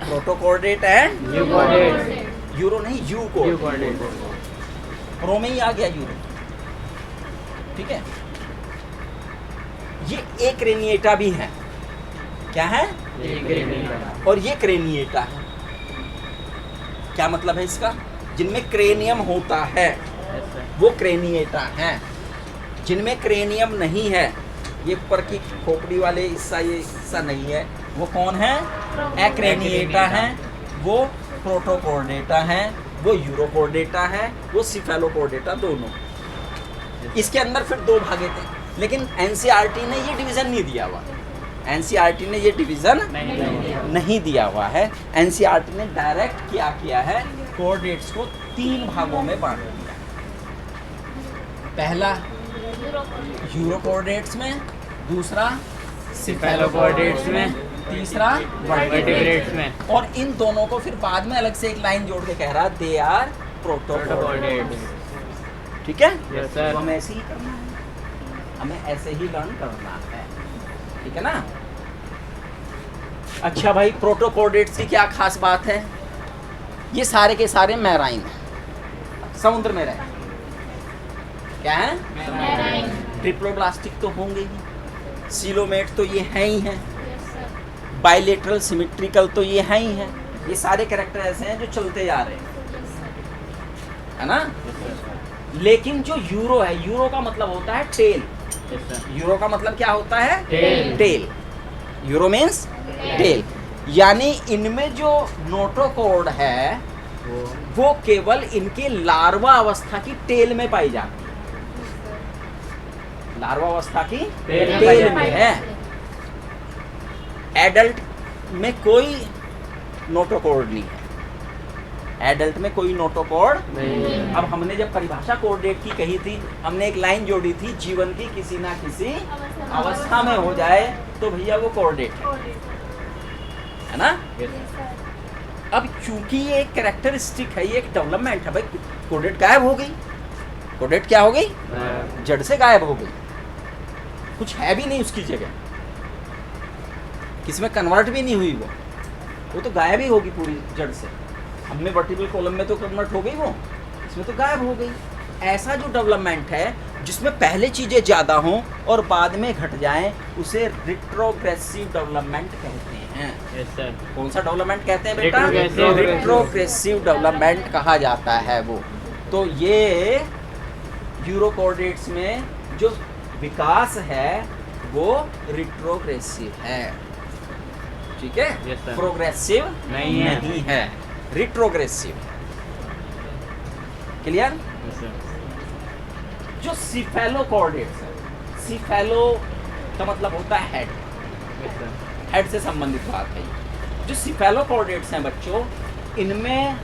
Proto coordinate and U coordinate euro नहीं, U U coordinate. Coordinate pro में ही आ गया यूरो, ठीक है? ये एक क्रेनिएटा भी है, क्या है? और ये क्रेनिएटा है। क्या मतलब है इसका? जिनमें क्रेनियम होता है यस सर वो क्रेनिएटा हैं, जिनमें क्रेनियम नहीं है, ये ऊपर की खोपड़ी वाले हिस्सा, ये हिस्सा नहीं है, वो कौन है? एक्रेनिएटा हैं, वो प्रोटोकोर्डेटा हैं, वो यूरोकोर्डेटा है, वो सिफेलोकोर्डेटा, दोनों। इसके अंदर फिर 2 भागे थे, लेकिन एनसीईआरटी ने ये डिवीजन नहीं दिया हुआ। एनसीईआरटी ने ये डिवीजन नहीं दिया हुआ है। एनसीईआरटी ने डायरेक्ट क्या किया है? कोऑर्डिनेट्स को 3 भागों में बांट दिया। पहला यूरो कोऑर्डिनेट्स में, दूसरा सिफेलो कोऑर्डिनेट्स में, तीसरा वर्टिब्रेट्स में और इन दोनों को फिर बाद में अलग से एक लाइन जोड़ के कह रहा दे आर प्रोटो कोऑर्डिनेट ठीक है? यस सर तो हमें ऐसे ही करना है, हमें ऐसे ही लर्न करना है, ठीक है ना? अच्छा भाई, प्रोटो कोऑर्डिनेट्स की क्या खास बात है? ये सारे के सारे मैराइन हैं, समुद्र में रहते हैं। क्या है? ट्रिप्लोब्लास्टिक तो होंगे ही, सीलोमेट तो ये हैं ही हैं, बाइलेटरल सिमेट्रिकल तो ये हैं ही हैं। ये सारे कैरेक्टर ऐसे हैं जो चलते जा रहे हैं, है ना? लेकिन जो यूरो है, यूरो का मतलब होता है टेल। यस सर यूरो का मतलब क्या होता है? Tail. Tail. Uro means tail. यानी इनमें जो नोटोकॉर्ड है वो केवल इनके लार्वा अवस्था की टेल में पाई जाती है। लार्वा अवस्था की टेल में टेल में है। एडल्ट में कोई नोटोकॉर्ड नहीं है, एडल्ट में कोई नोटोकॉर्ड नहीं। अब हमने जब परिभाषा कोऑर्डिनेट की कही थी, हमने एक लाइन जोड़ी थी, जीवन की किसी ना किसी अवस्था में हो जाए तो भैया वो कोऑर्डिनेट है ना? अब चूंकि ये एक कैरेक्टरिस्टिक है, ये एक डेवलपमेंट है, भाई कोऑर्डिनेट गायब हो गई। कोऑर्डिनेट क्या हो गई? जड़ से गायब हो गई, कुछ है भी नहीं उसकी जगह, किसमें कन्वर्ट भी नहीं हुई, वो तो गायब ही होगी पूरी जड़ से। हमने वर्टिब्रल कॉलम में तो कन्वर्ट हो गई, वो इसमें तो गायब हो गई। ऐसा जो डेवलपमेंट है जिसमें पहले चीज़ें ज़्यादा हों और बाद में घट जाएं, उसे रिट्रोग्रेसिव डेवलपमेंट कहते हैं। यस सर कौन सा डेवलपमेंट कहते हैं बेटा? Retrogressive। रिट्रोग्रेसिव डेवलपमेंट कहा जाता है वो। तो ये यूरो कोऑर्डिनेट्स में जो विकास है वो रिट्रोग्रेसिव है, ठीक है? Yes, sir। प्रोग्रेसिव नहीं है। नहीं है, रिट्रोग्रेसिव। क्लियर? यस सर जो सिफेलो कोऑर्डिनेट्स है, सिफेलो का मतलब होता है हेड, यस सर हेड से संबंधित बात है ये। जो सिफेलो कोऑर्डिनेट्स हैं बच्चों, इनमें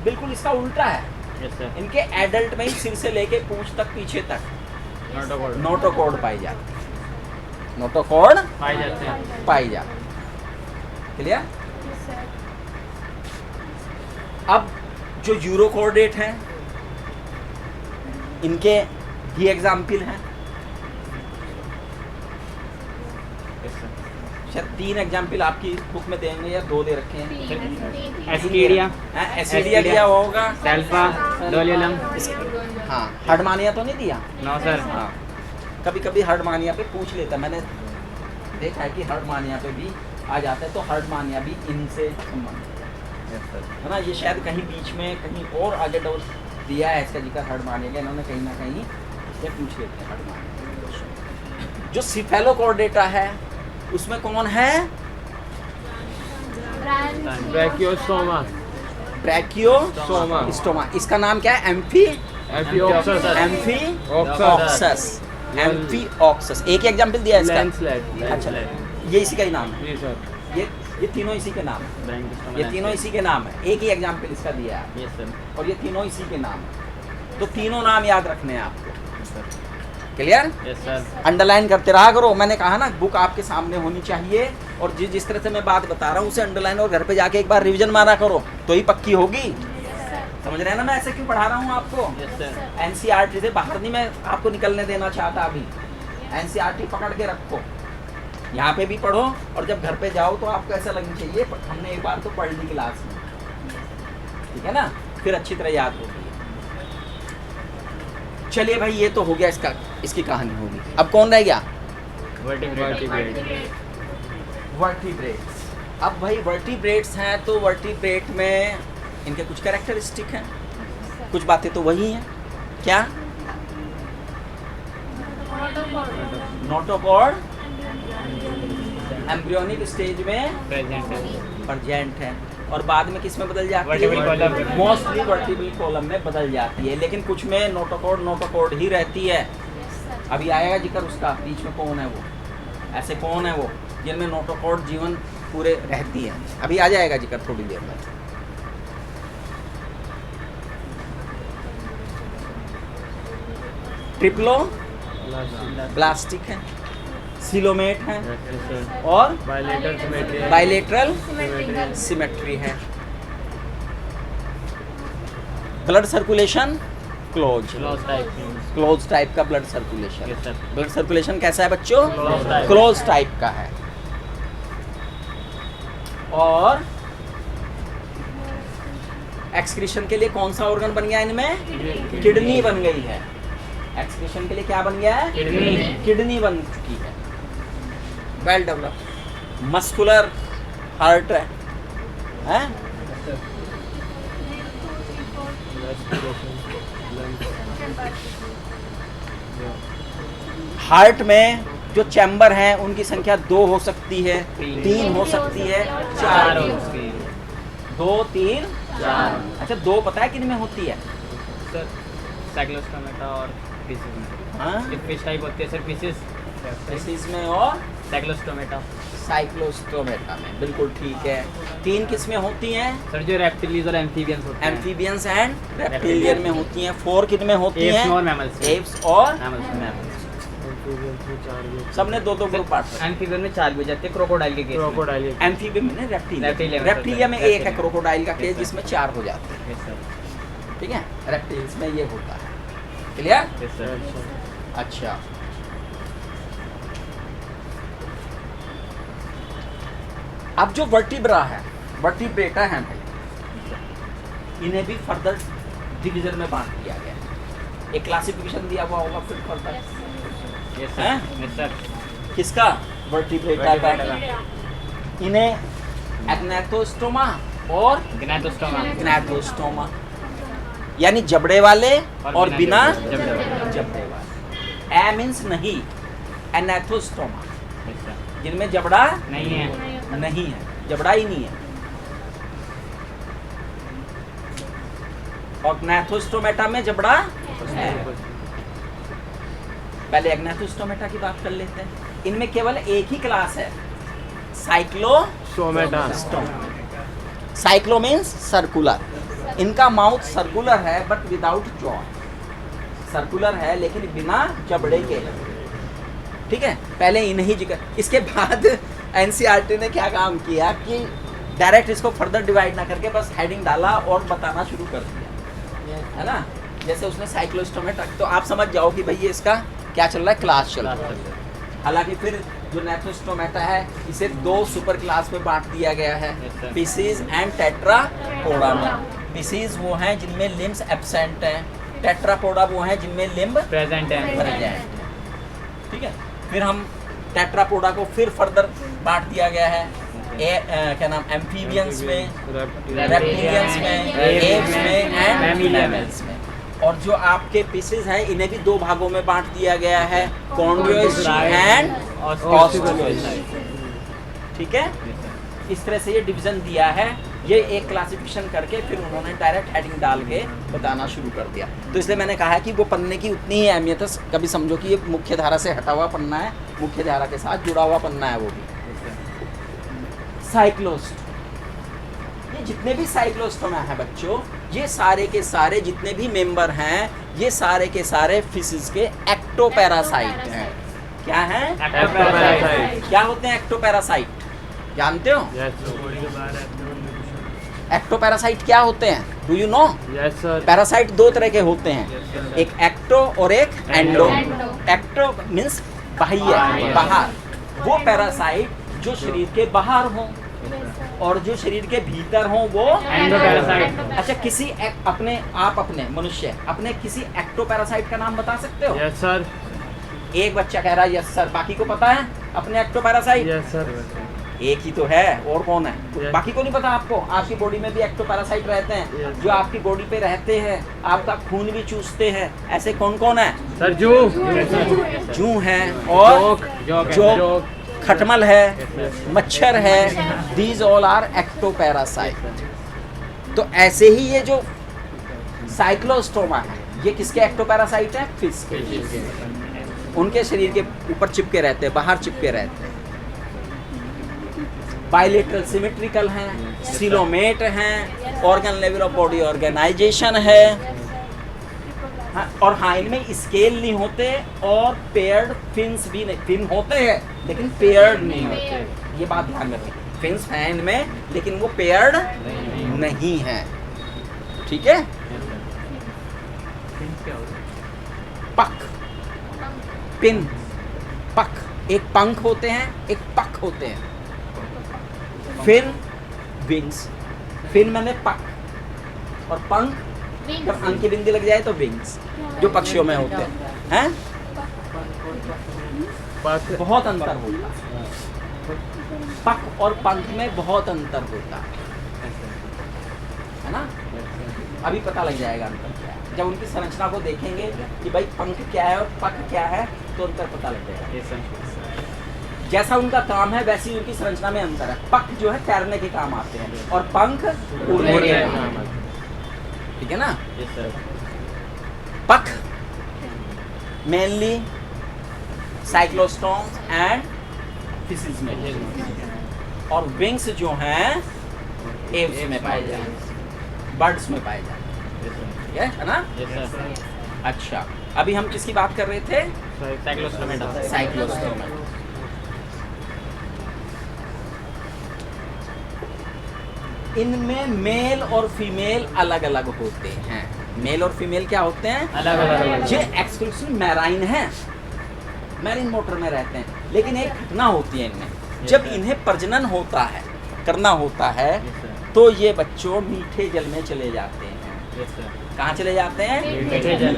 बिल्कुल इसका उल्टा है। यस सर इनके एडल्ट में ही सिर से लेके पूंछ तक, पीछे तक नोटोकॉर्ड नोटोकॉर्ड पाई जाती है, नोटोकॉर्ड पाए जाते हैं पाई जाती है। क्लियर? अब जो यूरो कोऑर्डिनेट हैं, इनके ही एग्जाम्पल हैं। शायद 3 एग्जाम्पल आपकी बुक में देंगे या 2 दे रखे हैं। एस्कीडिया, एसिडिया दिया होगा। Salpa, Doliolum. हाँ, हर्डमानिया तो नहीं दिया। No sir. हाँ, कभी कभी हर्डमानिया पे पूछ लेता, मैंने देखा है कि हर्डमानिया पे भी आ जाता है, तो हर्डमानिया भी इनसे संबंधित है ना। ये शायद कहीं बीच में कहीं और आगे डोज दिया है इसका जिक्र हर्डमानिया का, इन्होंने कहीं ना कहीं ये पूछ लेते हैं हर्डमानिया। जो सिफेलोकॉर्डेटा है उसमें कौन है? ब्रैकियोस्टोमा। ब्रैकियोस्टोमा। इसका नाम क्या है? एम्फिऑक्सस। एम्फिऑक्सस। एम्फिऑक्सस। एक ही एग्जांपल दिया है इसका। लैंसलेट। अच्छा, ये इसी का ही नाम है। जी सर। ये तीनों इसी के नाम है। ये तीनों इसी के नाम है। एक ही एग्जांपल इसका दिया है। Yes sir. और ये तीनों इसी के नाम है। तो तीनों नाम याद रखने हैं आपको। क्लियर? Yes sir. अंडरलाइन करते रहा करो। मैंने कहा ना बुक आपके सामने होनी चाहिए, और जिस तरह से मैं बात बता रहा हूँ उसे अंडरलाइन और घर पे जाके एक बार रिवीजन मारा करो तो ही पक्की होगी। समझ रहे हैं ना मैं ऐसे क्यों पढ़ा रहा हूँ आपको? Yes sir. एनसीईआरटी से बाहर नहीं मैं आपको निकलने देना चाहता। अभी एनसीईआरटी पकड़ के रखो, यहाँ पे भी पढ़ो, और जब घर पे जाओ तो आपको ऐसा लगना चाहिए हमने एक बार तो पढ़ ली क्लास में, ठीक है ना, फिर अच्छी तरह याद होगी। चलिए भाई, ये तो हो गया इसकी कहानी होगी। अब कौन रह गया? वर्टिब्रेट्स। अब भाई वर्टिब्रेट्स हैं तो वर्टिब्रेट में इनके कुछ कैरेक्टरिस्टिक हैं, कुछ बातें तो वही हैं। क्या? नोटोकॉर्ड एम्ब्रियोनिक स्टेज में प्रेजेंट है, और बाद में किस में बदल जाती Vertebral column है? में। मोस्टली वर्टिब्रल कॉलम में बदल जाती है, लेकिन कुछ में नोटोकॉर्ड ही रहती है। अभी आएगा जिक्र उसका, बीच में कौन है वो, ऐसे कौन है वो जिनमें नोटोकॉर्ड जीवन पूरे रहती है, अभी आ जाएगा जिक्र थोड़ी देर में। ट्रिप्लो ब्लास्टिक है, सिलोमेट है, और बायलेटरल सिमेट्री। बाइलेटरल सिमेट्री है। ब्लड सर्कुलेशन क्लोज टाइप का blood circulation. Yes, sir. Blood circulation कैसा है बच्चों? Closed type. क्लोज टाइप का है। और एक्सक्रीशन के लिए कौन सा ऑर्गन बन गया इनमें? किडनी बन गई है। एक्सक्रीशन के लिए क्या बन गया है? किडनी बन चुकी है। Well develop. मस्कुलर हार्ट है, हैं? हार्ट में जो चैम्बर हैं उनकी संख्या 2 हो सकती है, 3 हो सकती है, 4 हो सकती है। 2, 3, 4। अच्छा, 2 पता है किन में होती है? सर साइक्लोस्टोमेटा और फिशेस में। हाँ? ये फिश टाइप होती है सर, फिशेस। फिशेस में और साइक्लोस्टोमेटा। साइक्लोस्टोमेटा में, बिल्कुल ठीक है। 3 किस में होती हैं? सर जो रेप्टिलियंस और एम्फीबियंस होते हैं। एम्फीबियंस एंड रेप्टिलियन में होती हैं। 4 किन में होती हैं? एप्स और मैमल्स। एप्स और मैमल्स। मैमल्स। सबने 2-2 ग्रुप बांट। एम्फीबियन में 4 भी हो जाते हैं क्रोकोडाइल के केस में। क्रोकोडाइल। एम्फीबियन में रेप्टिलियन Reptilian रेप्टिलिया में Reptilian एक है क्रोकोडाइल का केस Yes, sir. जिसमें 4 हो जाते हैं, यस सर। ठीक है। रेप्टिल्स में ये होता है। क्लियर? Yes sir. अच्छा, अब जो वर्टिब्रा है, वर्टिब्रेटा है भाई, इन्हें भी फर्दर डिवीजन में बांट दिया गया है। एक क्लासिफिकेशन दिया हुआ होगा फिर फर्दर। यस हैं? सर। Yes sir. किसका? वर्टिब्रेटा का। Vertebrata इन्हें एग्नेथोस्टोमा और ग्नाथोस्टोमा। ग्नाथोस्टोमा, यानी जबड़े वाले और बिना जबड़े वाले। जबड़े वाले। ए मीन्स नहीं, एनेथोस्टोमा यस सर। जिनमें जबड़ा नहीं है। नहीं है, जबड़ा ही नहीं है। और ग्नाथोस्टोमेटा में जबड़ा है। पहले एग्नाथोस्टोमेटा की बात कर लेते हैं। इनमें केवल एक ही क्लास है, सोमेटा। Cyclo means circular. इनका माउथ सर्कुलर है बट विदाउट जॉ। सर्कुलर है लेकिन बिना जबड़े के, ठीक है। पहले इन्हीं जिक्र, इसके बाद एनसीईआरटी ने क्या काम किया कि डायरेक्ट इसको फर्दर डिवाइड ना करके बस हेडिंग डाला और बताना शुरू कर दिया, है ना। जैसे उसने साइक्लोस्टोमेटा, तो आप समझ जाओ कि भाई ये इसका क्या चल रहा है, क्लास चल रहा है। हालांकि फिर जो नेफ्रोस्टोमेटा है इसे 2 सुपर क्लास में बांट दिया गया है, Yes, sir. Pisces and Tetrapoda में। पीसीज वो हैं जिनमें लिम्स एब्सेंट हैं, टेट्रापोडा वो हैं जिनमें लिम्ब प्रेजेंट है। प्रेजेंट है। ठीक है, फिर हम टेट्रापोडा को फिर फर्दर बांट दिया गया है क्या नाम, एम्फीबियंस में, रेप्टिलियंस में, एप्स में एंड मैमल्स में। और जो आपके पीसेस हैं इन्हें भी 2 भागों में बांट दिया गया है, कॉन्ड्रोइड एंड ऑस्टियोइड। ठीक है, इस तरह से ये डिवीजन दिया है। ये एक क्लासिफिकेशन करके फिर उन्होंने डायरेक्ट हेडिंग डाल के बताना शुरू कर दिया। तो इसलिए मैंने कहा है कि वो पन्ने की उतनी ही अहमियत है। कभी समझो कि ये मुख्य धारा से हटा हुआ पन्ना है, मुख्य धारा के साथ जुड़ा हुआ पन्ना है वो भी। साइक्लोस्ट, ये जितने भी साइक्लोस्टोमा है बच्चों, ये सारे के सारे जितने भी मेंबर हैं, ये सारे के सारे फिशिस के एक्टोपैरासाइट हैं। क्या हैं? Ectoparacyte. क्या होते हैं एक्टोपैरासाइट? जानते हो Yes, sir. एक्टोपैरासाइट क्या होते हैं? Do you know? Yes, sir. Parasite 2 तरह के होते हैं, एक एक्टो और एक एंडो। एंडो। एक्टो मीन्स बाह्य, बाहर। वो पैरासाइट जो शरीर के बाहर हो और जो शरीर के भीतर हो वो एंडोपैरासाइट। अच्छा, किसी अपने मनुष्य अपने किसी एक्टोपैरासाइट का नाम बता सकते हो? Yes, sir. एक बच्चा कह रहा है यस सर, बाकी को पता है अपने एक्टोपैरासाइट? Yes, sir. एक ही तो है, और कौन है? Yes. बाकी को नहीं पता आपको? आपकी बॉडी में भी एक्टोपैरासाइट रहते हैं, Yes. जो आपकी बॉडी पे रहते हैं, आपका खून भी चूसते हैं। ऐसे कौन कौन है? Sir, Jew. जूं है और जोक। जो खटमल है, Yes. मच्छर है, दीज ऑल आर एक्टोपैरासाइट। तो ऐसे ही ये जो साइक्लोस्टोमा है, ये किसके एक्टोपैरासाइट है? फिश के। उनके शरीर के ऊपर चिपके रहते हैं, बाहर चिपके रहते हैं। बायलेटरल सिमेट्रिकल हैं, सिलोमेट हैं, organ level of body organisation है। हाँ, और हाँ, इनमें स्केल नहीं होते और पेयर्ड फिन्स भी नहीं। फिन होते हैं लेकिन पेयर्ड नहीं होते, ये बात ध्यान रखें। फिन्स हैं इनमें लेकिन वो पेयर्ड नहीं है। ठीक है, पक, पिन, पक, एक पंख होते हैं, एक पक होते हैं। Fin, wings. फिन मैंने पक और पंख, जब अंक की बिंदी लग जाए तो विंग्स, जो पक्षियों में होते हैं। But बहुत अंतर होता है, पक और पंख में बहुत अंतर होता है ना? अभी पता लग जाएगा अंतर क्या है। जब उनकी संरचना को देखेंगे कि भाई पंख क्या है और पक क्या है, तो अंतर पता लग जाएगा। जैसा उनका काम है वैसी उनकी संरचना में अंतर है। पक जो है तैरने के काम आते हैं और पंख उड़ने के काम आते हैं। ठीक है ना? पक मेनली साइक्लोस्टोम्स एंड फिशिस में, और विंग्स जो हैं एव्स में पाए जाते हैं, बर्ड्स में पाए जाते हैं। ठीक है ना? अच्छा, अभी हम किसकी बात कर रहे थे? साइक्लोस्टोमा। इनमें मेल और फीमेल अलग अलग होते हैं। मेल और फीमेल क्या होते हैं? अलग अलग। ये एक्सक्लूसिव मैराइन है, मैरीन मोटर में रहते हैं। लेकिन एक घटना होती है इनमें, जब इन्हें प्रजनन होता है, करना होता है, तो ये बच्चों मीठे जल में चले जाते हैं। कहाँ चले जाते हैं? मीठे जल।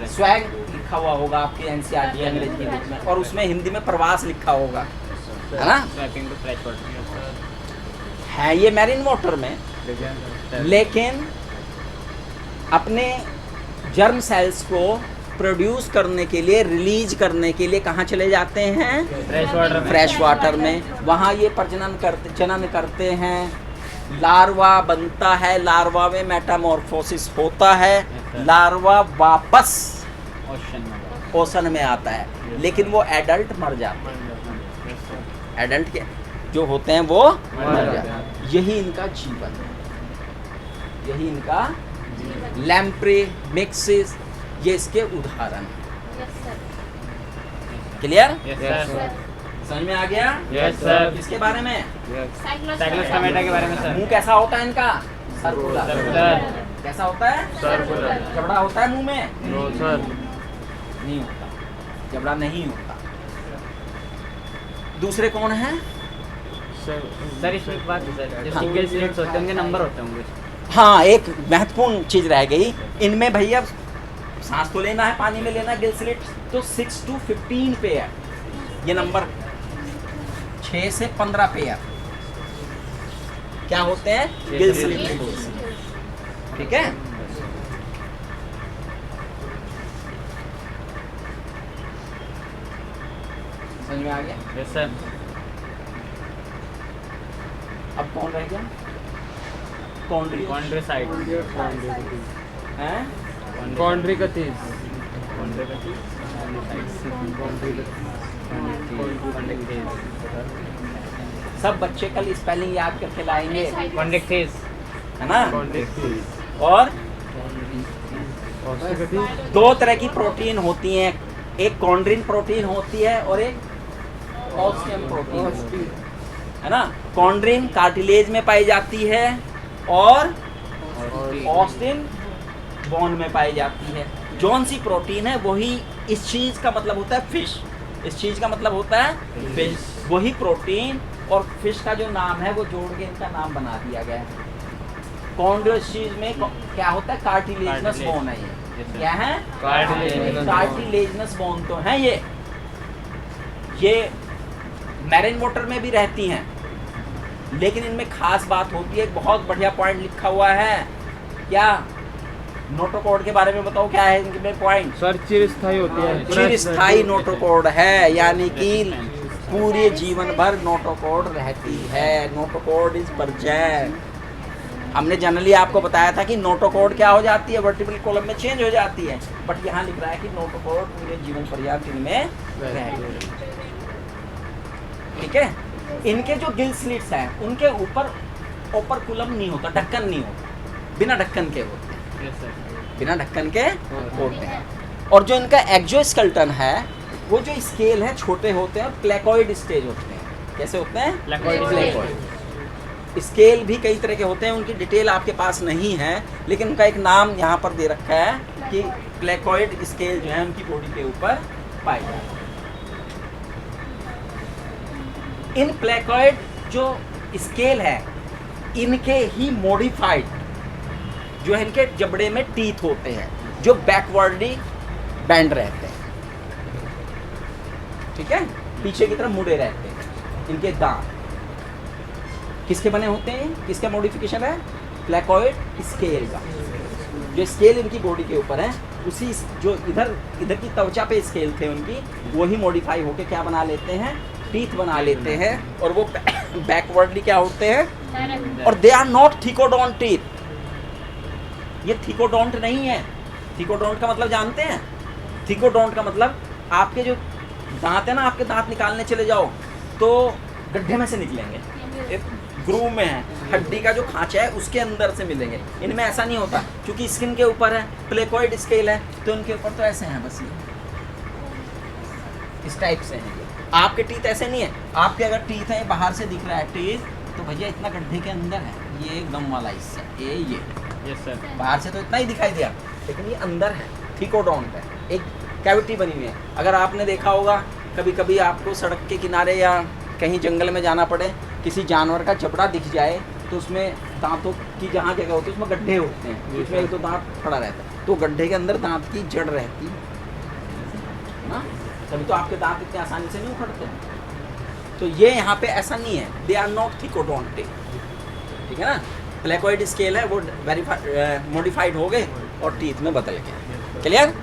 स्वैग लिखा हुआ होगा आपके एनसीईआरटी अंग्रेजी की बुक में, और उसमें हिंदी में प्रवास लिखा होगा, है ना? है ये मैरीन वाटर में, लेकिन अपने जर्म सेल्स को प्रोड्यूस करने के लिए, रिलीज करने के लिए कहाँ चले जाते हैं? फ्रेश वाटर में। वहाँ ये जनन करते हैं, लार्वा बनता है, लार्वा में मेटामॉर्फोसिस होता है, लार्वा वापस ओशन में आता है, लेकिन वो एडल्ट मर जाते हैं। एडल्ट के जो होते हैं वो मर जाते हैं। यही इनका जीवन है, यही इनका लैम्प्रे मिक्सिस, ये इसके उदाहरण हैं। क्लियर? समझ में आ गया? Yes, sir. इसके बारे में? साइक्लोस्टोमेटा के बारे में सर। मुंह कैसा होता है इनका? सर्कुलर। सर्कुलर। कैसा होता है? Circular. जबड़ा होता है मुंह में? No, sir. नहीं होता, जबड़ा नहीं होता। दूसरे कौन हैं? सर इसमें एक बात है सर, जो हाँ। सिंगल स्लिट्स होते हैं उनके नंबर होते होंगे। हाँ, एक महत्वपूर्ण चीज रह गई इनमें भैया, सांस तो लेना है, पानी में लेना है, गिल स्लिट तो 6 to 15 पेयर, ये नंबर 6 से 15 पेयर क्या होते हैं? गिल स्लिट। ठीक है, समझ में आ गया? Yes sir. अब कौन रह गया? कॉन्ड्री कॉन्ड्रोसाइट हैं? कॉन्ड्रिकतीस। सब बच्चे कल स्पेलिंग याद करके लाएंगे, कॉन्ड्रिक्टेस। है ना? कॉन्ड्रिकतीस। और ऑस्टिकतीस। दो तरह की प्रोटीन होती हैं, एक कॉन्ड्रिन प्रोटीन होती है और एक ऑस्टियम प्रोटीन होती है ना? कॉन्ड्रिन कार्टिलेज में पाई जाती है और ऑस्टिन बोन में पाई जाती है। जौन सी प्रोटीन है वही, इस चीज का मतलब होता है फिश, इस चीज का मतलब होता है फिश, वही प्रोटीन और फिश का जो नाम है वो जोड़ के इनका नाम बना दिया गया है। कॉन्ड्रो चीज में क्या होता है? कार्टिलेजनस बोन है ये। क्या है? कार्टिलेजनस बोन तो है ये मैरिन वाटर में भी रहती हैं, लेकिन इनमें खास बात होती है, एक बहुत बढ़िया पॉइंट लिखा हुआ है। क्या? नोटोकॉर्ड के बारे में बताओ, क्या है इनमें पॉइंट? सर चिरस्थायी होती है। चिरस्थायी नोटोकॉर्ड है, यानी कि पूरे जीवन भर नोटोकॉर्ड रहती है। Notochord is present. हमने जनरली आपको बताया था कि नोटोकॉर्ड क्या हो जाती है? वर्टिब्रल कॉलम में चेंज हो जाती है, बट यहाँ लिख रहा है कि नोटोकॉर्ड पूरे जीवन पर्याप्त इनमें रहेगी। ठीक है, इनके जो गिल स्लिट्स हैं उनके ऊपर ओपरकुलम नहीं होता, ढक्कन नहीं होता, बिना ढक्कन के होते हैं, यस सर। बिना ढक्कन के होते हैं। और जो इनका एक्जोस्केलेटन है, वो जो स्केल है छोटे होते हैं, प्लेकॉइड स्टेज होते हैं। कैसे होते हैं? प्लेकॉइड। स्केल भी कई तरह के होते हैं, उनकी डिटेल आपके पास नहीं है, लेकिन उनका एक नाम यहाँ पर दे रखा है कि प्लेकॉइड स्केल जो है उनकी बॉडी के ऊपर पाए जाते हैं। इन प्लेकॉइड जो स्केल है, इनके ही मॉडिफाइड जो है, इनके जबड़े में टीथ होते हैं जो बैकवर्डली बैंड रहते हैं। ठीक है, पीछे की तरफ मुड़े रहते हैं। इनके दांत किसके बने होते हैं? किसका मॉडिफिकेशन है? प्लेकॉइड स्केल का। जो स्केल इनकी बॉडी के ऊपर है, उसी जो इधर की त्वचा पे स्केल थे उनकी, वही मॉडिफाई होके क्या बना लेते हैं? टीथ बना लेते हैं, और वो बैकवर्डली क्या होते हैं? और दे आर नॉट थिकोडोंट टीथ। ये थिकोडोंट नहीं है। थिकोडोंट का मतलब जानते हैं? थिकोडोंट का मतलब आपके जो दांत है ना, आपके दांत निकालने चले जाओ तो गड्ढे में से निकलेंगे, एक ग्रूव में है, हड्डी का जो खांचा है उसके अंदर से मिलेंगे। इनमें ऐसा नहीं होता, क्योंकि स्किन के ऊपर है, प्लेकॉइड स्केल है, तो इनके ऊपर तो ऐसे हैं, बस ये इस टाइप से हैं। ये आपके टीथ ऐसे नहीं है। आपके अगर टीथ है बाहर से दिख रहा है टीथ, तो भैया इतना गड्ढे के अंदर है, ये गम वाला हिस्सा, ये यस सर। बाहर से तो इतना ही दिखाई दिया, लेकिन ये अंदर है, थिकोडोंट है, एक कैविटी बनी हुई है। अगर आपने देखा होगा, कभी कभी आपको सड़क के किनारे या कहीं जंगल में जाना पड़े, किसी जानवर का जबड़ा दिख जाए, तो उसमें दांतों की जहाँ जगह होती है उसमें गड्ढे होते हैं, उसमें एक दो दांत खड़ा रहता है, तो गड्ढे के अंदर दांत की जड़ रहती है ना, तभी तो आपके दांत इतने आसानी से नहीं उखड़ते। तो ये यहाँ पे ऐसा नहीं है, दे आर नॉट थिकोडोंटिक। ठीक है ना, प्लेकॉइड स्केल है, वो मॉडिफाइड हो गए और टीथ में बदल गए। क्लियर?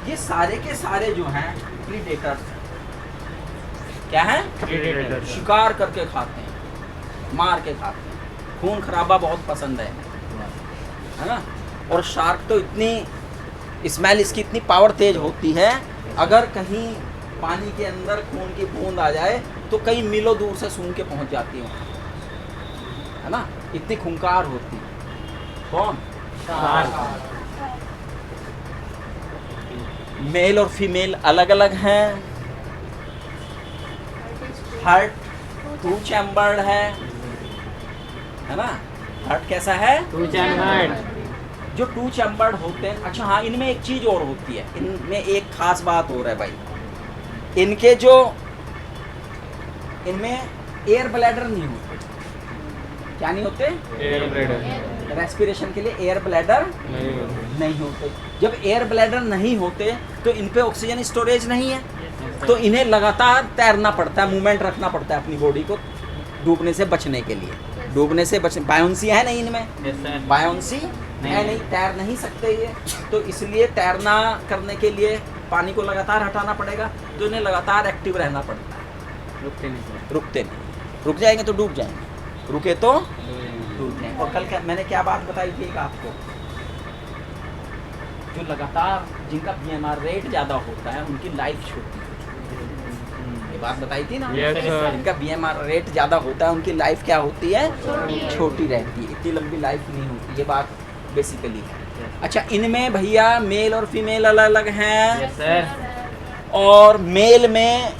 ये सारे के सारे जो हैं प्रीडेटर्स हैं। क्या है? प्रीडेटर। शिकार करके खाते हैं, मार के खाते हैं, खून खराबा बहुत पसंद है ना। और शार्क तो इतनी स्मेल, इसकी इतनी पावर तेज होती है, अगर कहीं पानी के अंदर खून की बूंद आ जाए तो कई मीलों दूर से सूंघ के पहुंच जाती है ना, इतनी खूंखार होती है। कौन? शार्क। मेल और फीमेल अलग अलग हैं। हार्ट 2 चैम्बर्ड है ना। हार्ट कैसा है? 2 चैम्बर्ड। जो 2 चैम्बर्ड होते हैं, अच्छा हाँ, इनमें एक चीज और होती है, इनमें एक खास बात हो रहा है भाई, इनके जो इनमें एयर ब्लैडर नहीं होते। क्या नहीं होते? एयर ब्लैडर रेस्पिरेशन के लिए एयर ब्लैडर नहीं होते। नहीं होते। जब एयर ब्लैडर नहीं होते तो इन पे ऑक्सीजन स्टोरेज नहीं है, तो इन्हें लगातार तैरना पड़ता है, मूवमेंट रखना पड़ता है अपनी बॉडी को डूबने से बचने के लिए। डूबने से बचने, बायोंसी है नहीं इनमें, यस सर। बायोंसी है नहीं, तैर नहीं सकते ये, तो इसलिए तैरना करने के लिए पानी को लगातार हटाना पड़ेगा, तो इन्हें लगातार एक्टिव रहना पड़ता है। रुकते नहीं सर। रुकते नहीं, रुक जाएंगे तो डूब जाएंगे, रुके तो डूब जाएंगे। और कल मैंने क्या बात बताई थी एक आपको, जो लगातार जिनका बीएमआर रेट ज़्यादा होता है उनकी लाइफ छोटी है। ये बात बताई थी ना, Yes, sir. जिनका बीएमआर रेट ज़्यादा होता है उनकी लाइफ क्या होती है? छोटी रहती है, इतनी लंबी लाइफ नहीं होती। ये बात बेसिकली है। अच्छा, इनमें भैया मेल और फीमेल अलग अलग हैं, यस सर। और मेल में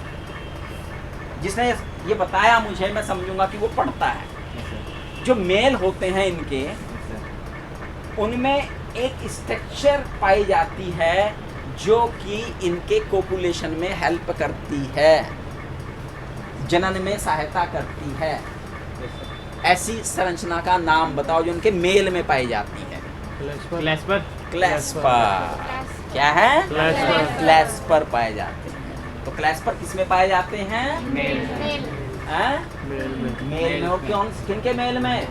जिसने ये बताया मुझे, मैं समझूंगा कि वो पढ़ता है। Yes sir. जो मेल होते हैं इनके, यस सर। उनमें एक स्ट्रक्चर पाई जाती है जो कि इनके कोपुलेशन में हेल्प करती है, जनन में सहायता करती है। Yes sir. ऐसी संरचना का नाम बताओ जो इनके मेल में पाई जाती है। क्लैस्पर। क्लैस्पर। क्या है? क्लैस्पर। क्लैस्पर पाए जाते हैं। तो क्लैस्पर किस में पाए जाते हैं? मेल। हैं? मेल में। मेल में। और कौन किनके मेल में?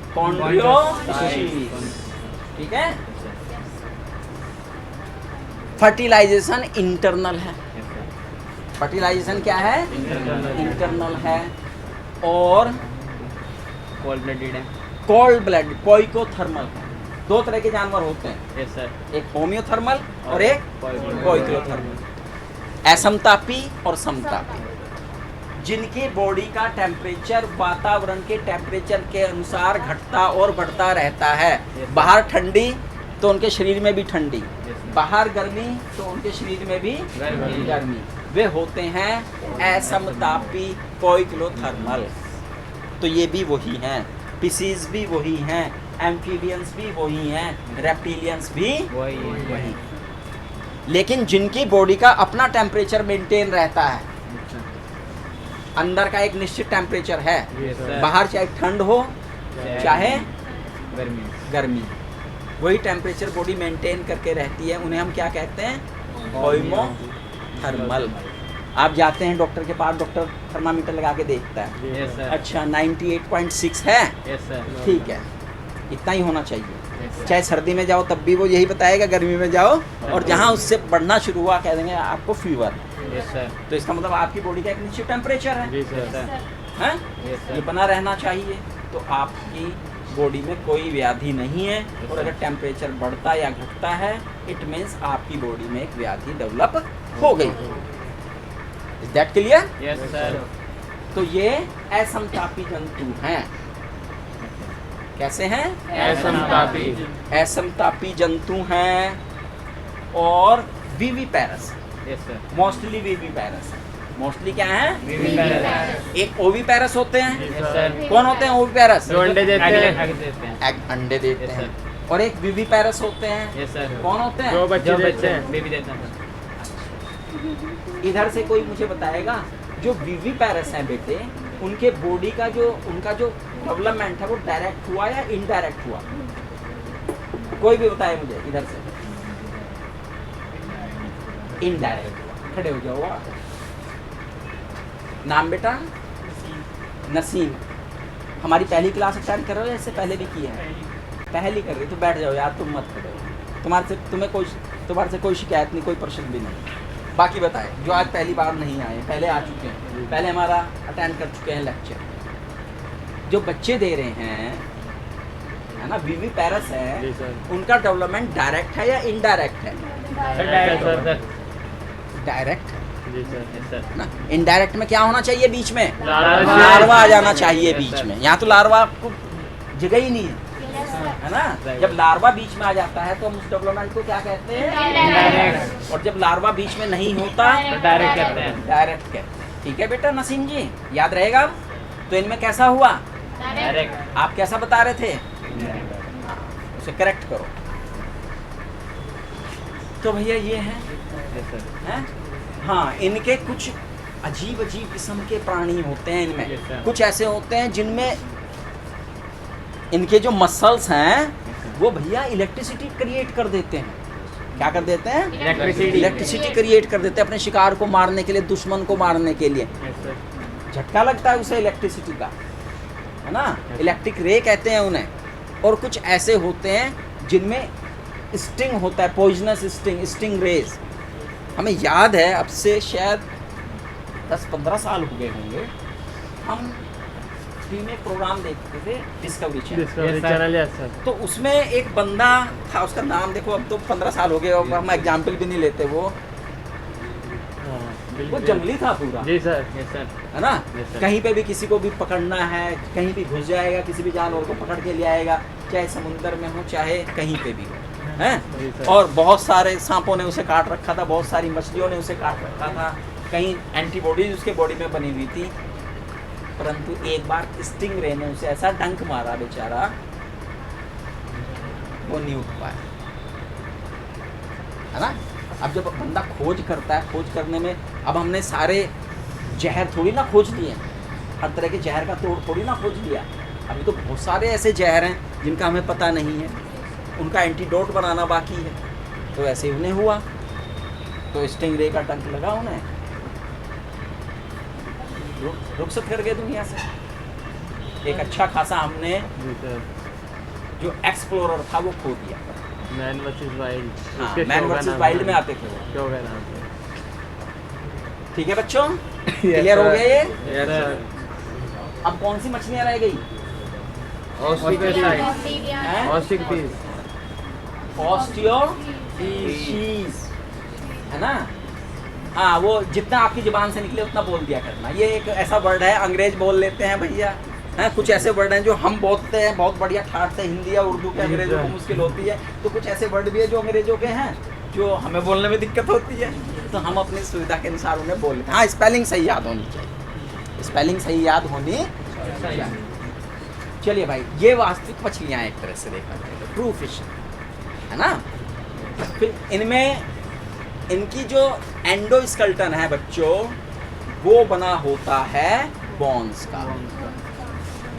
Chondriocytes। कॉन्ड्रियोसाइट्स। ठीक है। फर्टिलाइजेशन इंटरनल है। Yes sir. फर्टिलाइजेशन क्या है? Internal। इंटरनल है। और कोल्ड ब्लडेड है। कोल्ड ब्लड, कोइकोथर्मल है। दो तरह के जानवर होते हैं, यस सर। एक होम्योथर्मल और एक कोइकोथर्मल। कोइकोथर्मल। असमतापी और समतापी, जिनकी बॉडी का टेम्परेचर वातावरण के टेम्परेचर के अनुसार घटता और बढ़ता रहता है। बाहर ठंडी तो उनके शरीर में भी ठंडी, बाहर गर्मी तो उनके शरीर में भी गर्मी। गर्मी। वे होते हैं असमतापी कोइकोथर्मल। तो ये भी वही हैं, पिसीज भी वही हैं, एम्फीबियंस भी वही हैं, रेप्टिलियंस भी वही। लेकिन जिनकी बॉडी का अपना टेम्परेचर मेंटेन रहता है, अंदर का एक निश्चित टेम्परेचर है, Yes, sir. बाहर चाहे ठंड हो चाहे गर्मी। गर्मी, वही टेम्परेचर बॉडी मेंटेन करके रहती है। उन्हें हम क्या कहते हैं? होम्योथर्मल। आप जाते हैं डॉक्टर के पास, डॉक्टर थर्मामीटर लगा के देखता है, यस सर। अच्छा 98.6 है, यस सर। ठीक है, इतना ही होना चाहिए। चाहे सर्दी में जाओ तब भी वो यही बताएगा, गर्मी में जाओ और जहाँ उससे बढ़ना शुरू हुआ कह देंगे आपको फीवर। Yes sir. तो इसका मतलब आपकी बॉडी का एक निश्चित टेम्परेचर है, जी यस सर। सर। हैं? यस ये सर। बना रहना चाहिए। तो आपकी बॉडी में कोई व्याधि नहीं है, और अगर टेम्परेचर बढ़ता या घटता है, इट मीन्स आपकी बॉडी में एक व्याधि डेवलप हो गई। Is that clear? Yes sir. तो ये असमतापी जंतु हैं। कैसे हैं? असमतापी। असमतापी जंतु हैं। और viviparous, yes sir. Mostly viviparous. Mostly क्या है? विविपैरस। एक ओविपैरस होते हैं। Yes sir. कौन होते हैं ओविपैरस? जो अंडे देते आगे हैं। आगे देते हैं। एग अंडे देते Yes, हैं। और एक विविपैरस होते हैं। Yes sir. कौन होते जो हैं? बच्चे जो देते बच्चे हैं। बेबी देते हैं। इधर से कोई मुझे बताएगा, जो विविपैरस हैं बेटे, उनके बॉडी का जो उनका जो डेवलपमेंट है वो डायरेक्ट हुआ या इनडायरेक्ट हुआ? कोई भी बताए मुझे इधर से। इनडायरेक्ट हुआ। खड़े हो जाओ आप। नाम बेटा? नसीम। हमारी पहली क्लास अटेंड कर रहे हो या इससे पहले भी की है? पहली कर रही, तो बैठ जाओ यार, तुम मत करो। तुम्हारे से कोई शिकायत नहीं, कोई प्रश्न भी नहीं। बाकी बताए जो आज पहली बार नहीं आए, पहले आ चुके हैं, पहले हमारा अटेंड कर चुके हैं लेक्चर। जो बच्चे दे रहे हैं, है ना, विविपैरस जी है, सर। उनका डेवलपमेंट डायरेक्ट है या इनडायरेक्ट है? Sir direct sir. Sir. Direct है जी सर। Yes sir. ना। इनडायरेक्ट में क्या होना चाहिए? बीच में लार्वा। लार्वा आ जाना चाहिए Yes, बीच sir. में। यहाँ तो लार्वा आपको जगह ही नहीं है, है ना। Right. जब लार्वा बीच में आ जाता है तो हम उस डेवलपमेंट को क्या कहते हैं? Indirect. और जब लार्वा बीच में नहीं होता तो डायरेक्ट कहते हैं। डायरेक्ट कहते हैं। ठीक है बेटा नसीम जी, याद रहेगा। तो इनमें कैसा हुआ? डायरेक्ट। आप कैसा बता रहे थे? उसे करेक्ट करो। तो भैया ये है, यस सर। हैं? हाँ, इनके कुछ अजीब अजीब किस्म के प्राणी होते हैं इनमें। Yes, sir. कुछ ऐसे होते हैं जिनमें इनके जो मसल्स हैं वो भैया इलेक्ट्रिसिटी क्रिएट कर देते हैं। क्या कर देते हैं? इलेक्ट्रिसिटी इलेक्ट्रिसिटी क्रिएट कर देते हैं अपने शिकार को मारने के लिए, दुश्मन को मारने के लिए। यस सर झटका लगता है उसे इलेक्ट्रिसिटी का, है ना, इलेक्ट्रिक रे कहते हैं उन्हें। और कुछ ऐसे होते हैं जिनमें स्टिंग होता है, पॉइजनस स्टिंग रेज। हमें याद है अब से शायद 10-15 साल हो गए होंगे, हम टीवी में प्रोग्राम देखते थे discovery channel. Discovery Yes, sir. Channel, yes sir. तो उसमें एक बंदा था, उसका नाम देखो, अब तो 15 साल हो गए और हम एग्जाम्पल भी नहीं लेते। वो हाँ, वो बिल्कुल। जंगली था पूरा, जी सर। यस सर है ना। Yes, sir. कहीं पे भी किसी को भी पकड़ना है, कहीं भी घुस जाएगा, किसी भी जानवर को पकड़ के ले आएगा, चाहे समुंदर में हो चाहे कहीं पे भी हो, जी, हैं। sir. और बहुत सारे सांपों ने उसे काट रखा था, बहुत सारी मछलियों ने उसे काट रखा था, कहीं एंटीबॉडीज उसके बॉडी में बनी हुई थी। परंतु एक बार स्टिंग रे ने उसे ऐसा डंक मारा, बेचारा वो नहीं उठ पाया, है ना। अब जब बंदा खोज करता है, खोज करने में अब हमने सारे जहर थोड़ी ना खोज लिए, हर तरह के जहर का तोड़ थोड़ी ना खोज लिया। अभी तो बहुत सारे ऐसे जहर हैं जिनका हमें पता नहीं है, उनका एंटीडोट बनाना बाकी है। तो ऐसे ही उन्हें हुआ, तो स्टिंग रे का डंक लगा उन्हें, रुखसत कर गए दुनिया से। एक अच्छा खासा हमने जी सर। जो एक्सप्लोरर था वो खो दिया। Man versus wild. हाँ, उसके मैन शो का वर्सेस नाम वाइल्ड है। में आते थे वो। शो का नाम है। ठीक है बच्चों, क्लियर हो गया ये। Yes sir. अब कौन सी मछलियां रह गई? हैं? ऑस्टिक फिश। ऑस्टियोफिश, है ना। हाँ, वो जितना आपकी जुबान से निकले उतना बोल दिया करना। ये एक ऐसा वर्ड है, अंग्रेज बोल लेते हैं भैया, हैं। कुछ ऐसे वर्ड हैं जो हम बोलते हैं बहुत बढ़िया ठाट से, हिंदी या उर्दू के अंग्रेजों को मुश्किल होती है। तो कुछ ऐसे वर्ड भी है जो अंग्रेजों के हैं, जो हमें बोलने में दिक्कत होती है, तो हम अपनी सुविधा के अनुसार उन्हें बोल लेते हैं। हाँ, स्पेलिंग सही याद होनी चाहिए, स्पेलिंग सही याद होनी चाहिए। चलिए भाई, ये वास्तविक मछलियाँ हैं एक तरह से देखा जाए तो, ट्रू फिश, है ना। फिर इनमें इनकी जो एंडोस्केलेटन है बच्चों, वो बना होता है बोन्स का।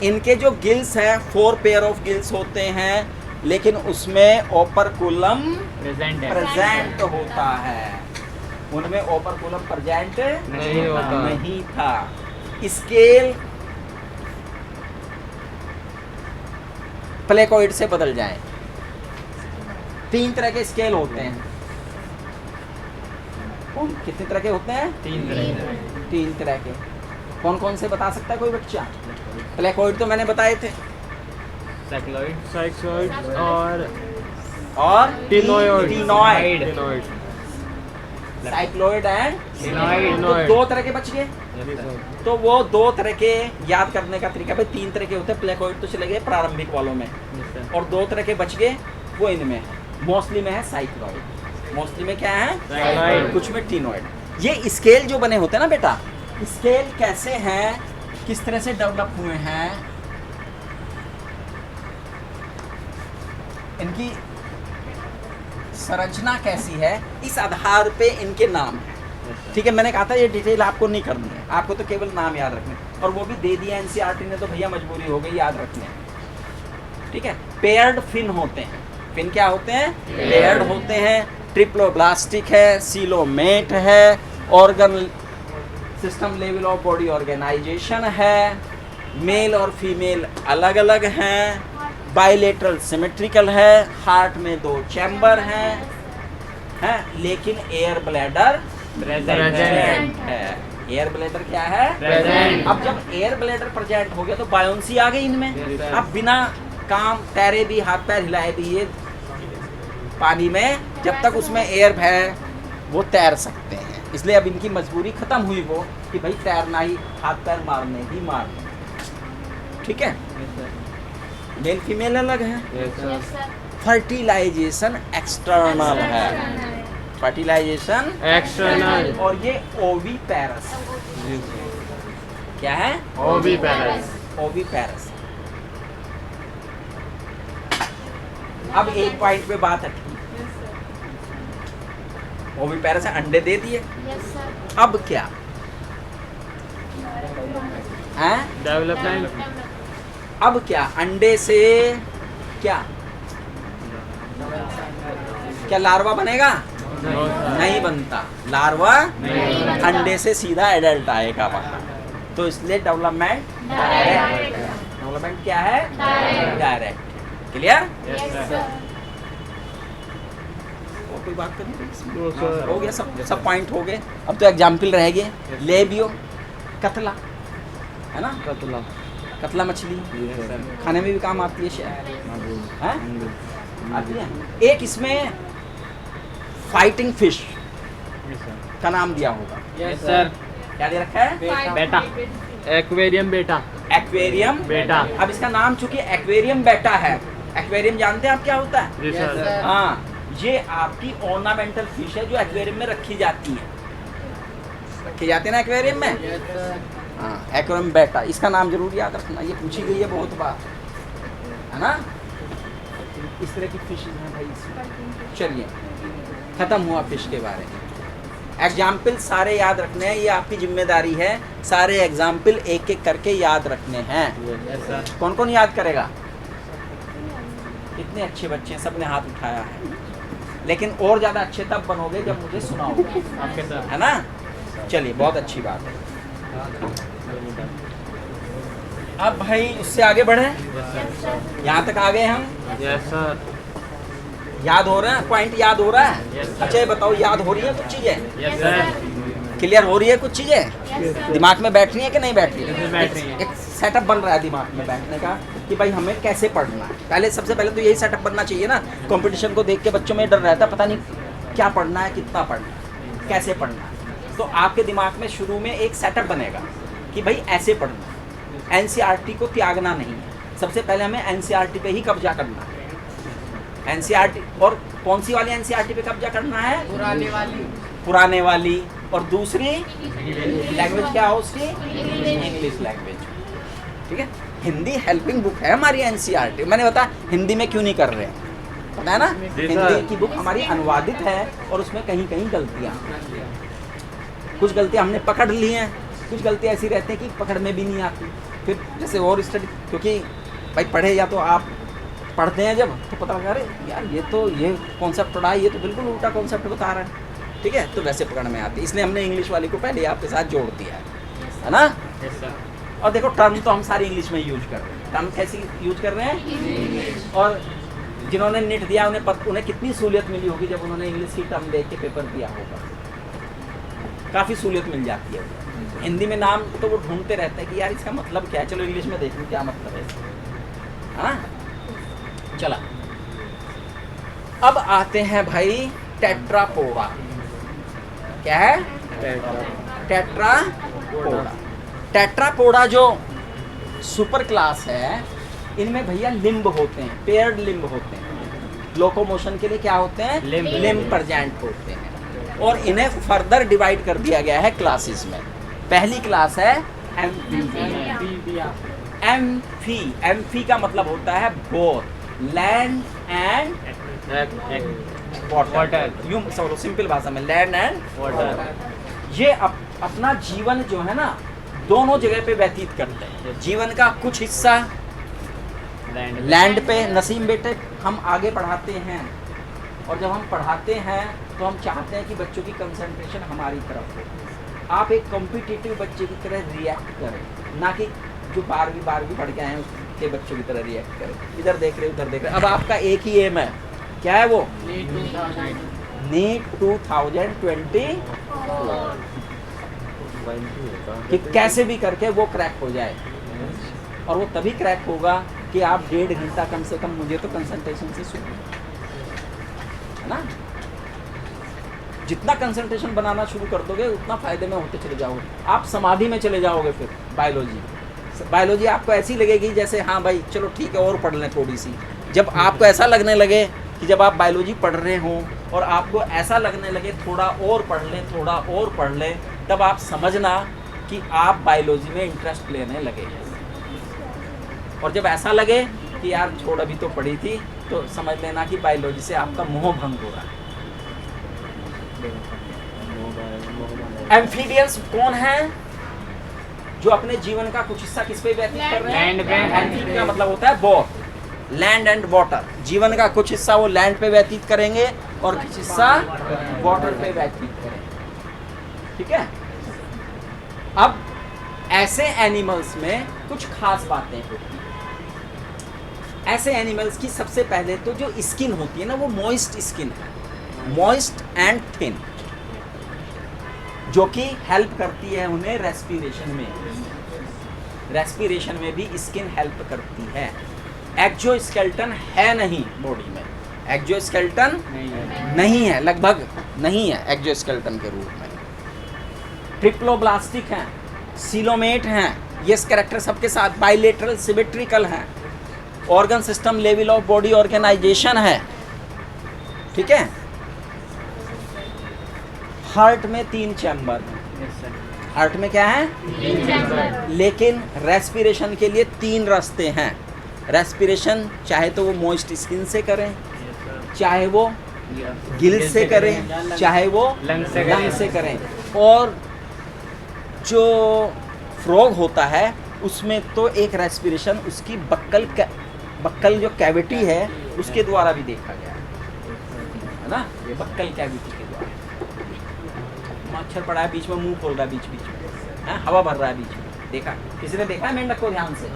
इनके जो गिल्स हैं, 4 पेयर ऑफ गिल्स होते हैं, लेकिन उसमें ओपरकुलम प्रेजेंट है प्रेजेंट होता है, उनमें ओपरकुलम प्रेजेंट नहीं होता। नहीं था। स्केल प्लेकोइड से बदल जाए। 3 तरह के स्केल होते हैं। कितने तरह के होते हैं? 3 तरह 3 तरह के। कौन कौन से बता सकता है कोई बच्चा? प्लेकोइड तो मैंने बताए थे, साइक्लोइड साइक्सॉइड और और ctenoid. Ctenoid, ctenoid. Cycloid and ctenoid तो 2 तरह के बच गए। जी सर। तो वो 2 तरह के याद करने का तरीका भाई, 3 तरह के होते हैं। प्लेकोइड तो चले गए प्रारंभिक वालों में, और 2 तरह के बच गए, वो इनमें है। मोस्टली में है साइक्लोइड, मोस्टली में क्या है? साइक्लोइड। कुछ में टिनोइड। ये स्केल जो बने होते हैं ना बेटा, स्केल कैसे हैं, किस तरह से डेवलप हुए हैं, इनकी संरचना कैसी है, इस आधार पे इनके नाम हैं। ठीक है, मैंने कहा था ये डिटेल आपको नहीं करनी है, आपको तो केवल नाम याद रखने, और वो भी दे दिया एनसीईआरटी ने, तो भैया मजबूरी हो गई याद रखने। ठीक है, पेयर्ड फिन होते हैं। फिन क्या होते हैं? पेयर्ड होते हैं। ट्रिप्लोब्लास्टिक है, सीलोमेट है, organ system level of body organisation है, मेल और फीमेल अलग अलग हैं, बाइलेटरल सिमेट्रिकल है, हार्ट में 2 चैम्बर हैं, लेकिन एयर ब्लैडर प्रेजेंट है। एयर ब्लैडर क्या है? प्रेजेंट। अब जब एयर ब्लैडर प्रेजेंट हो गया तो बायोन्सी आ गई इनमें। Yes, sir. अब बिना काम तैरे भी, हाथ पैर हिलाए भी ये पानी में, जब तक उसमें एयर है वो तैर सकते हैं। इसलिए अब इनकी मजबूरी खत्म हुई वो कि भाई तैरना ही, हाथ पैर मारने ही मारने। ठीक है, मेल फीमेल अलग है। Yes sir. फर्टिलाइजेशन एक्सटर्नल है, फर्टिलाइजेशन एक्सटर्नल। और ये ओवीपेरस। जी सर। क्या है? ओविपेरस। ओवीपेरस। अब एक पॉइंट पे बात अटकी। ओवीपेरस है, अंडे दे दिए, अब क्या? हैं? Development. अब क्या अंडे से क्या क्या लार्वा बनेगा? No, sir. नहीं बनता। लार्वा अंडे से सीधा एडल्ट आएगा वहाँ। तो इसलिए डेवलपमेंट डेवलपमेंट क्या है? डायरेक्ट। क्लियर? Yes, sir. और कोई बात करनी है इसमें? No, sir. हो गया, सब पॉइंट हो गए। अब तो एग्जाम्पल रह गए। लेबियो, कतला, है ना? Katla. कतला मछली Yes, sir. खाने में भी काम आती है शायद, हैं? आती है। एक इसमें फाइटिंग फिश Yes, sir. का नाम दिया होगा। Yes sir. क्या दे रखा है? बेटा। Aquarium beta. एक्वेरियम बेटा। अब इसका नाम चूंकि एक्वेरियम बेटा है। एक्वेरियम जानते हैं आप क्या होता है? Yes, sir. हाँ, ये आपकी ऑर्नामेंटल फिश है जो एक्वेरियम में रखी जाती है। रखी जाती है ना एक्वेरियम में? हाँ, एक्वेरियम बेटा, इसका नाम जरूर याद रखना, ये पूछी गई है बहुत बार, है ना? इस तरह की फिशेज हैं भाई इसमें। चलिए, खत्म हुआ फिश के बारे में। एग्जाम्पल सारे याद रखने हैं, ये आपकी जिम्मेदारी है। सारे एग्जाम्पल एक एक करके याद रखने हैं। Yes sir. कौन कौन याद करेगा? इतने अच्छे बच्चे हैं, सबने हाथ उठाया है। लेकिन और ज़्यादा अच्छे तब बनोगे जब मुझे सुनाओगे, आपके सर। है ना? चलिए, बहुत अच्छी बात है। अब भाई उससे आगे बढ़े, यहाँ तक आ गए हम। Yes, sir. याद हो रहा है? पॉइंट याद हो रहा है? Yes, sir. अच्छा, ये बताओ, याद हो रही है कुछ चीज़ें? Yes sir. क्लियर हो रही है कुछ चीज़ें? दिमाग में बैठ रही है कि नहीं बैठ रही है? बैठ रही है। एक सेटअप बन रहा है दिमाग में बैठने का कि भाई हमें कैसे पढ़ना है। पहले, सबसे पहले तो यही सेटअप बनना चाहिए ना। कंपटीशन को देख के बच्चों में डर रहता है, पता नहीं क्या पढ़ना है, कितना पढ़ना है, कैसे पढ़ना है। तो आपके दिमाग में शुरू में एक सेटअप बनेगा कि भाई ऐसे पढ़ना है। एनसीईआरटी को त्यागना नहीं है। सबसे पहले हमें एनसीईआरटी पे ही कब्जा करना है। एनसीईआरटी, और कौन सी वाली एनसीईआरटी पे कब्जा करना है? पुराने वाली। और दूसरी लैंग्वेज क्या हो उसकी? English language. ठीक है, हिंदी हेल्पिंग बुक है हमारी एनसीईआरटी। मैंने बताया हिंदी में क्यों नहीं कर रहे हैं, पता है ना? हिंदी की बुक हमारी अनुवादित है और उसमें कहीं कहीं गलतियाँ, कुछ गलतियाँ हमने पकड़ ली हैं, कुछ गलतियाँ ऐसी रहती हैं कि पकड़ में भी नहीं आती। फिर जैसे और स्टडी, क्योंकि भाई पढ़े या तो आप पढ़ते हैं जब, तो पता लगा अरे यार ये कॉन्सेप्ट पढ़ा है, ये तो बिल्कुल उल्टा कॉन्सेप्ट बता रहा है। ठीक है, तो वैसे पकड़ में आती है, इसलिए हमने इंग्लिश वाली को पहले आपके साथ जोड़ दिया है ना? Yes sir. और देखो, टर्म तो हम सारी इंग्लिश में यूज कर रहे हैं। टर्म कैसी यूज कर रहे हैं? और जिन्होंने नेट दिया उन्हें कितनी सहूलियत मिली होगी जब उन्होंने इंग्लिश की टर्म देख के पेपर दिया होगा। काफ़ी सहूलियत मिल जाती है। हिंदी में नाम तो वो ढूंढते रहते हैं कि यार इसका मतलब क्या है, चलो इंग्लिश में देख लूँ क्या मतलब है ना? चला, अब आते हैं भाई टेट्रापोडा। क्या है? टेट्रापोडा। टेट्रापोडा जो सुपर क्लास है, इनमें भैया लिम्ब होते हैं, पेयर्ड लिम्ब होते हैं। लोकोमोशन के लिए क्या होते हैं? लिम्ब प्रेजेंट होते हैं। और इन्हें फर्दर डिवाइड कर दिया गया है क्लासेस में। पहली क्लास है एम्फी। एम्फी का मतलब होता है बोथ लैंड एंड वाटर। यूं सिंपल भाषा में, लैंड एंड वाटर। ये अपना जीवन जो है ना, दोनों जगह पे व्यतीत करते हैं। जीवन का कुछ हिस्सा लैंड पे। नसीम बेटे, हम आगे पढ़ाते हैं, और जब हम पढ़ाते हैं तो हम चाहते हैं कि बच्चों की कंसंट्रेशन हमारी तरफ हो। आप एक कॉम्पिटिटिव बच्चे की तरह रिएक्ट करें, ना कि जो 12वीं पढ़ के आए हैं उसके बच्चों की तरह रिएक्ट करें। इधर देख रहे, उधर देख रहे। अब आपका एक ही एम है, क्या है वो? नीट 2020 कि कैसे भी करके वो क्रैक हो जाए। और वो तभी क्रैक होगा कि आप 1.5 घंटा कम से कम, मुझे तो कंसंट्रेशन से सुनिए, है ना? जितना कंसंट्रेशन बनाना शुरू कर दोगे उतना फायदे में होते चले जाओगे। आप समाधि में चले जाओगे। फिर बायोलॉजी आपको ऐसी लगेगी जैसे हाँ भाई चलो ठीक है और पढ़ लें थोड़ी सी। जब आपको ऐसा लगने लगे कि जब आप बायोलॉजी पढ़ रहे हों और आपको ऐसा लगने लगे थोड़ा और पढ़ लें, तब आप समझना कि आप बायोलॉजी में इंटरेस्ट लेने लगे। और जब ऐसा लगे कि यार छोड़ अभी तो पढ़ी थी, तो समझ लेना कि बायोलॉजी से आपका मोह भंग हो रहा है। एम्फीबियंस कौन है? जो अपने जीवन का कुछ हिस्सा किस पे व्यतीत कर रहे हैं? लैंड पे। एम्फी का मतलब होता है बोथ, लैंड एंड वाटर। जीवन का कुछ हिस्सा वो लैंड पे व्यतीत करेंगे और कुछ हिस्सा वाटर पे व्यतीत करेंगे। ठीक है। अब ऐसे एनिमल्स में कुछ खास बातें होती हैं। ऐसे एनिमल्स की सबसे पहले तो जो स्किन होती है ना, वो मॉइस्ट स्किन है, मॉइस्ट एंड थिन, जो कि हेल्प करती है उन्हें रेस्पिरेशन में। रेस्पिरेशन में भी स्किन हेल्प करती है। एक्सोस्केलेटन है नहीं बॉडी में, एक्सोस्केलेटन नहीं है, लगभग नहीं है एक्सोस्केलेटन के रूप में। ट्रिप्लोब्लास्टिक हैं, सीलोमेट हैं, ये कैरेक्टर सबके साथ। बाइलेटरल सिमेट्रिकल हैं। Organ system level of body organisation है। ठीक है। हार्ट में 3 चैम्बर हैं। हार्ट में क्या है? लेकिन रेस्पिरेशन के लिए 3 रास्ते हैं। रेस्पिरेशन चाहे तो वो मॉइस्ट स्किन से करें, चाहे वो गिल से करें, चाहे वो लंग से करें। और जो फ्रॉग होता है उसमें तो एक रेस्पिरेशन उसकी बक्कल जो कैविटी है उसके द्वारा भी देखा गया है ना, ये बक्कल कैविटी के द्वारा। मच्छर पड़ा है बीच में, मुंह खोल रहा है बीच बीच में, हाँ, हवा भर रहा है बीच में। देखा किसी ने? देखा है मेंढक को ध्यान से?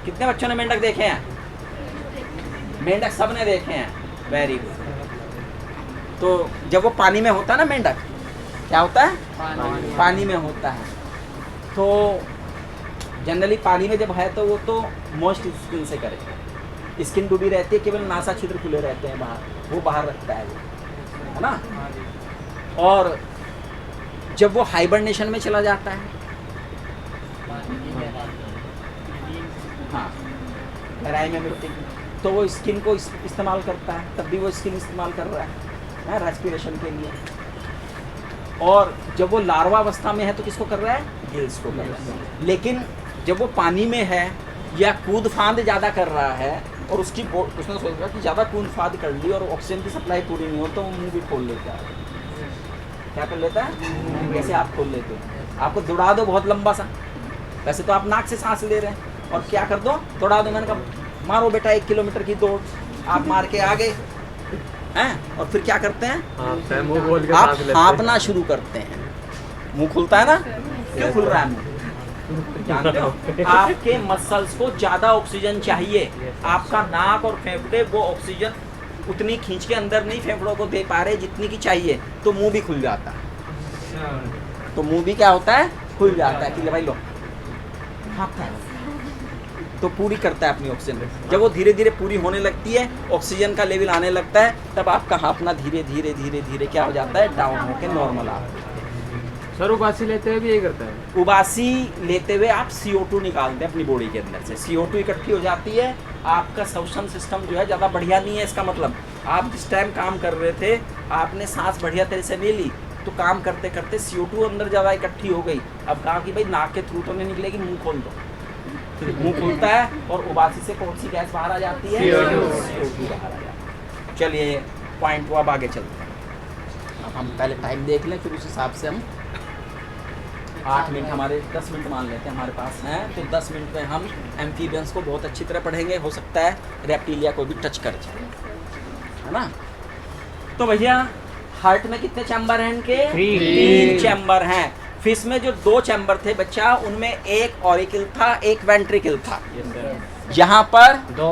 कितने बच्चों ने मेंढक देखे हैं? मेंढक सब ने देखे हैं। Very good. तो जब वो पानी में होता है ना, मेंढक क्या होता है? पानी में होता है। तो जनरली पानी में जब है तो वो तो मॉइस्ट स्किन से करेगा। स्किन डूबी रहती है, केवल नासा छिद्र खुले रहते हैं बाहर, वो बाहर रखता है वो, है ना। और जब वो हाइबरनेशन में चला जाता है, हाँ, गहराई में मिट्टी की, तो वो स्किन को इस्तेमाल करता है। तब भी वो स्किन इस्तेमाल कर रहा है रेस्पिरेशन के लिए। और जब वो लार्वा अवस्था में है तो किसको कर रहा है? गिल्स को कर रहा है। लेकिन जब वो पानी में है या कूद फांद ज़्यादा कर रहा है और उसने सोचा कि ज़्यादा कूद फांद कर ली और ऑक्सीजन की सप्लाई पूरी नहीं हो, तो वो मुंह भी खोल लेता है। क्या कर लेता है? कैसे आप खोल लेते हो? आपको दौड़ा दो बहुत लंबा सा, वैसे तो आप नाक से सांस ले रहे हैं, और क्या कर दो? दौड़ा दो। मैंने कहा मारो बेटा 1 किलोमीटर की दौड़, आप मार के आ गए हैं, और फिर क्या करते हैं? आप हाँपना शुरू करते हैं। मुंह खुलता है ना, क्यों खुल रहा है मुंह? जानते हो, आपके मसल्स को ज्यादा ऑक्सीजन चाहिए। आपका नाक और फेफड़े वो ऑक्सीजन उतनी खींच के अंदर नहीं फेफड़ों को दे पा रहे जितनी की चाहिए, तो मुंह भी खुल जाता है। तो मुंह भी क्या होता है? खुल जाता है कि ले भाई लो, हाँपता है, तो पूरी करता है अपनी ऑक्सीजन। जब वो धीरे धीरे पूरी होने लगती है, ऑक्सीजन का लेवल आने लगता है, तब आपका हाँपना धीरे धीरे धीरे धीरे क्या हो जाता है? डाउन होकर नॉर्मल आ जाता है। सर उबासी लेते हुए भी यही करता है? उबासी लेते हुए आप CO2 निकालते हैं अपनी बॉडी के अंदर से। CO2 इकट्ठी हो जाती है। आपका श्वसन सिस्टम जो है ज़्यादा बढ़िया नहीं है। इसका मतलब आप जिस टाइम काम कर रहे थे, आपने सांस बढ़िया तरह से ले ली, तो काम करते करते CO2 अंदर ज़्यादा इकट्ठी हो गई। अब कहा कि भाई नाक के थ्रू तो नहीं निकलेगी, मुँह खोल दो। फिर मुँह खुलता है और उबासी से कौन सी गैस बाहर आ जाती है? CO2 बाहर आ जाती है। चलिए पॉइंट, वो अब आगे चलते हैं। अब हम पहले टाइम देख लें, फिर उस हिसाब से हम 8 मिनट, हमारे 10 मिनट मान लेते हैं हमारे पास हैं, तो 10 मिनट में हम एम्फीबियंस को बहुत अच्छी तरह पढ़ेंगे। हो सकता है रेप्टिलिया को भी टच कर जाए, है ना। तो भैया हार्ट में कितने चैम्बर हैं इनके? 3 चैम्बर हैं। फिश में जो 2 चैम्बर थे बच्चा, उनमें एक ऑरिकल था, एक वेंट्रिकल था। यहाँ पर 2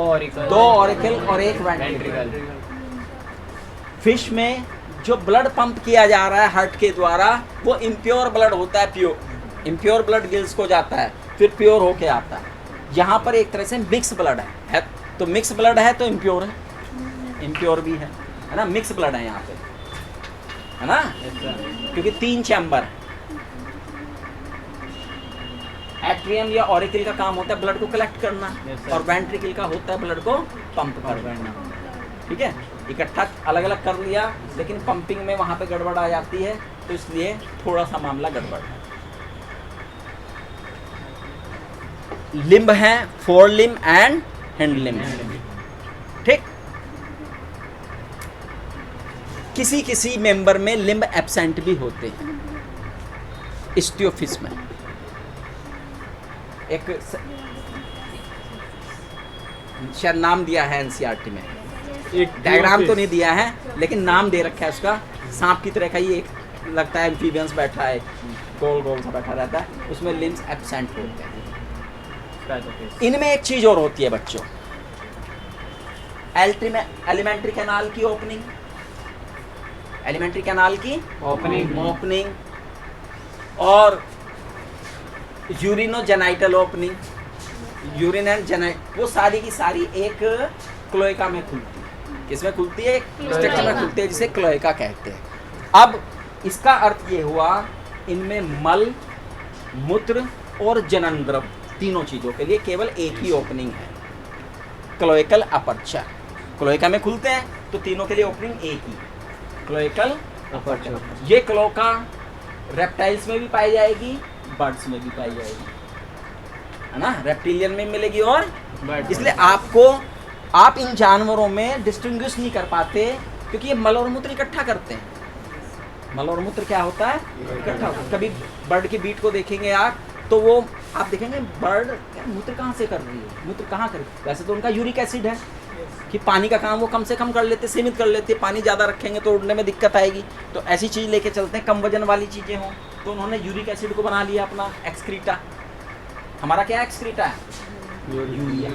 ऑरिकल और एक वेंट्रिकल। फिश में जो ब्लड पंप किया जा रहा है हार्ट के द्वारा, वो इम्प्योर ब्लड होता है। इम्प्योर ब्लड गिल्स को जाता है, फिर प्योर होके आता है। यहाँ पर एक तरह से मिक्स ब्लड है। तो मिक्स ब्लड है तो इम्प्योर है, इम्प्योर भी है ना। मिक्स ब्लड है यहाँ पे, है ना, क्योंकि 3 चैम्बर है। एट्रियम या ऑरिकल का काम होता है ब्लड को कलेक्ट करना, और वेंट्रिकल का होता है ब्लड को पंप करना। ठीक है, इकट्ठा अलग अलग कर लिया, लेकिन पंपिंग में वहाँ पे गड़बड़ आ जाती है, तो इसलिए थोड़ा सा मामला गड़बड़ है। लिम्ब है, four limb and hand limb. ठीक, किसी किसी मेंबर में लिम्ब एब्सेंट भी होते हैं, स्टियोफिश में। एक शायद नाम दिया है एनसीईआरटी में, एक डायग्राम तो नहीं दिया है लेकिन नाम दे रखा है उसका, सांप की तरह का ये एक लगता है एम्फीबियंस बैठा है, गोल गोल सा बैठा रहता है, उसमें लिम्स एब्सेंट होते हैं। इनमें एक चीज और होती है बच्चों, एलिमेंट्री कैनाल की ओपनिंग, एलिमेंट्री कैनाल की ओपनिंग और यूरिनोजेनाइटल ओपनिंग, यूरिन एंड जेनाइट, वो सारी की सारी एक क्लोएका में खुलती है। किसमें खुलती है? स्ट्रक्चर में खुलती है जिसे क्लोएका कहते हैं। अब इसका अर्थ ये हुआ इनमें मल, मूत्र और जनन द्रव तीनों चीजों के लिए केवल एक ही ओपनिंग है, क्लोएकल अपर्चर। क्लोएका में खुलते हैं तो तीनों के लिए ओपनिंग एक ही, क्लोएकल अपर्चर। ये क्लोएका रेप्टाइल्स में भी पाई जाएगी, बर्ड्स में भी पाई जाएगी, है ना, रेप्टिलियन में मिलेगी और इसलिए आप इन जानवरों में डिस्टिंग्विश नहीं कर पाते क्योंकि ये मल और मूत्र इकट्ठा करते हैं। मल और मूत्र क्या होता है? इकट्ठा। कभी बर्ड की बीट को देखेंगे आप तो वो आप देखेंगे बर्ड मूत्र कहाँ से कर रही है, मूत्र कहाँ कर रही है। वैसे तो उनका यूरिक एसिड है कि पानी का काम वो कम से कम कर लेते, सीमित कर लेते, पानी ज़्यादा रखेंगे तो उड़ने में दिक्कत आएगी, तो ऐसी चीज़ लेके चलते हैं, कम वजन वाली चीज़ें हों, तो उन्होंने यूरिक एसिड को बना लिया अपना एक्सक्रीटा। हमारा क्या एक्सक्रीटा है? यूरिया।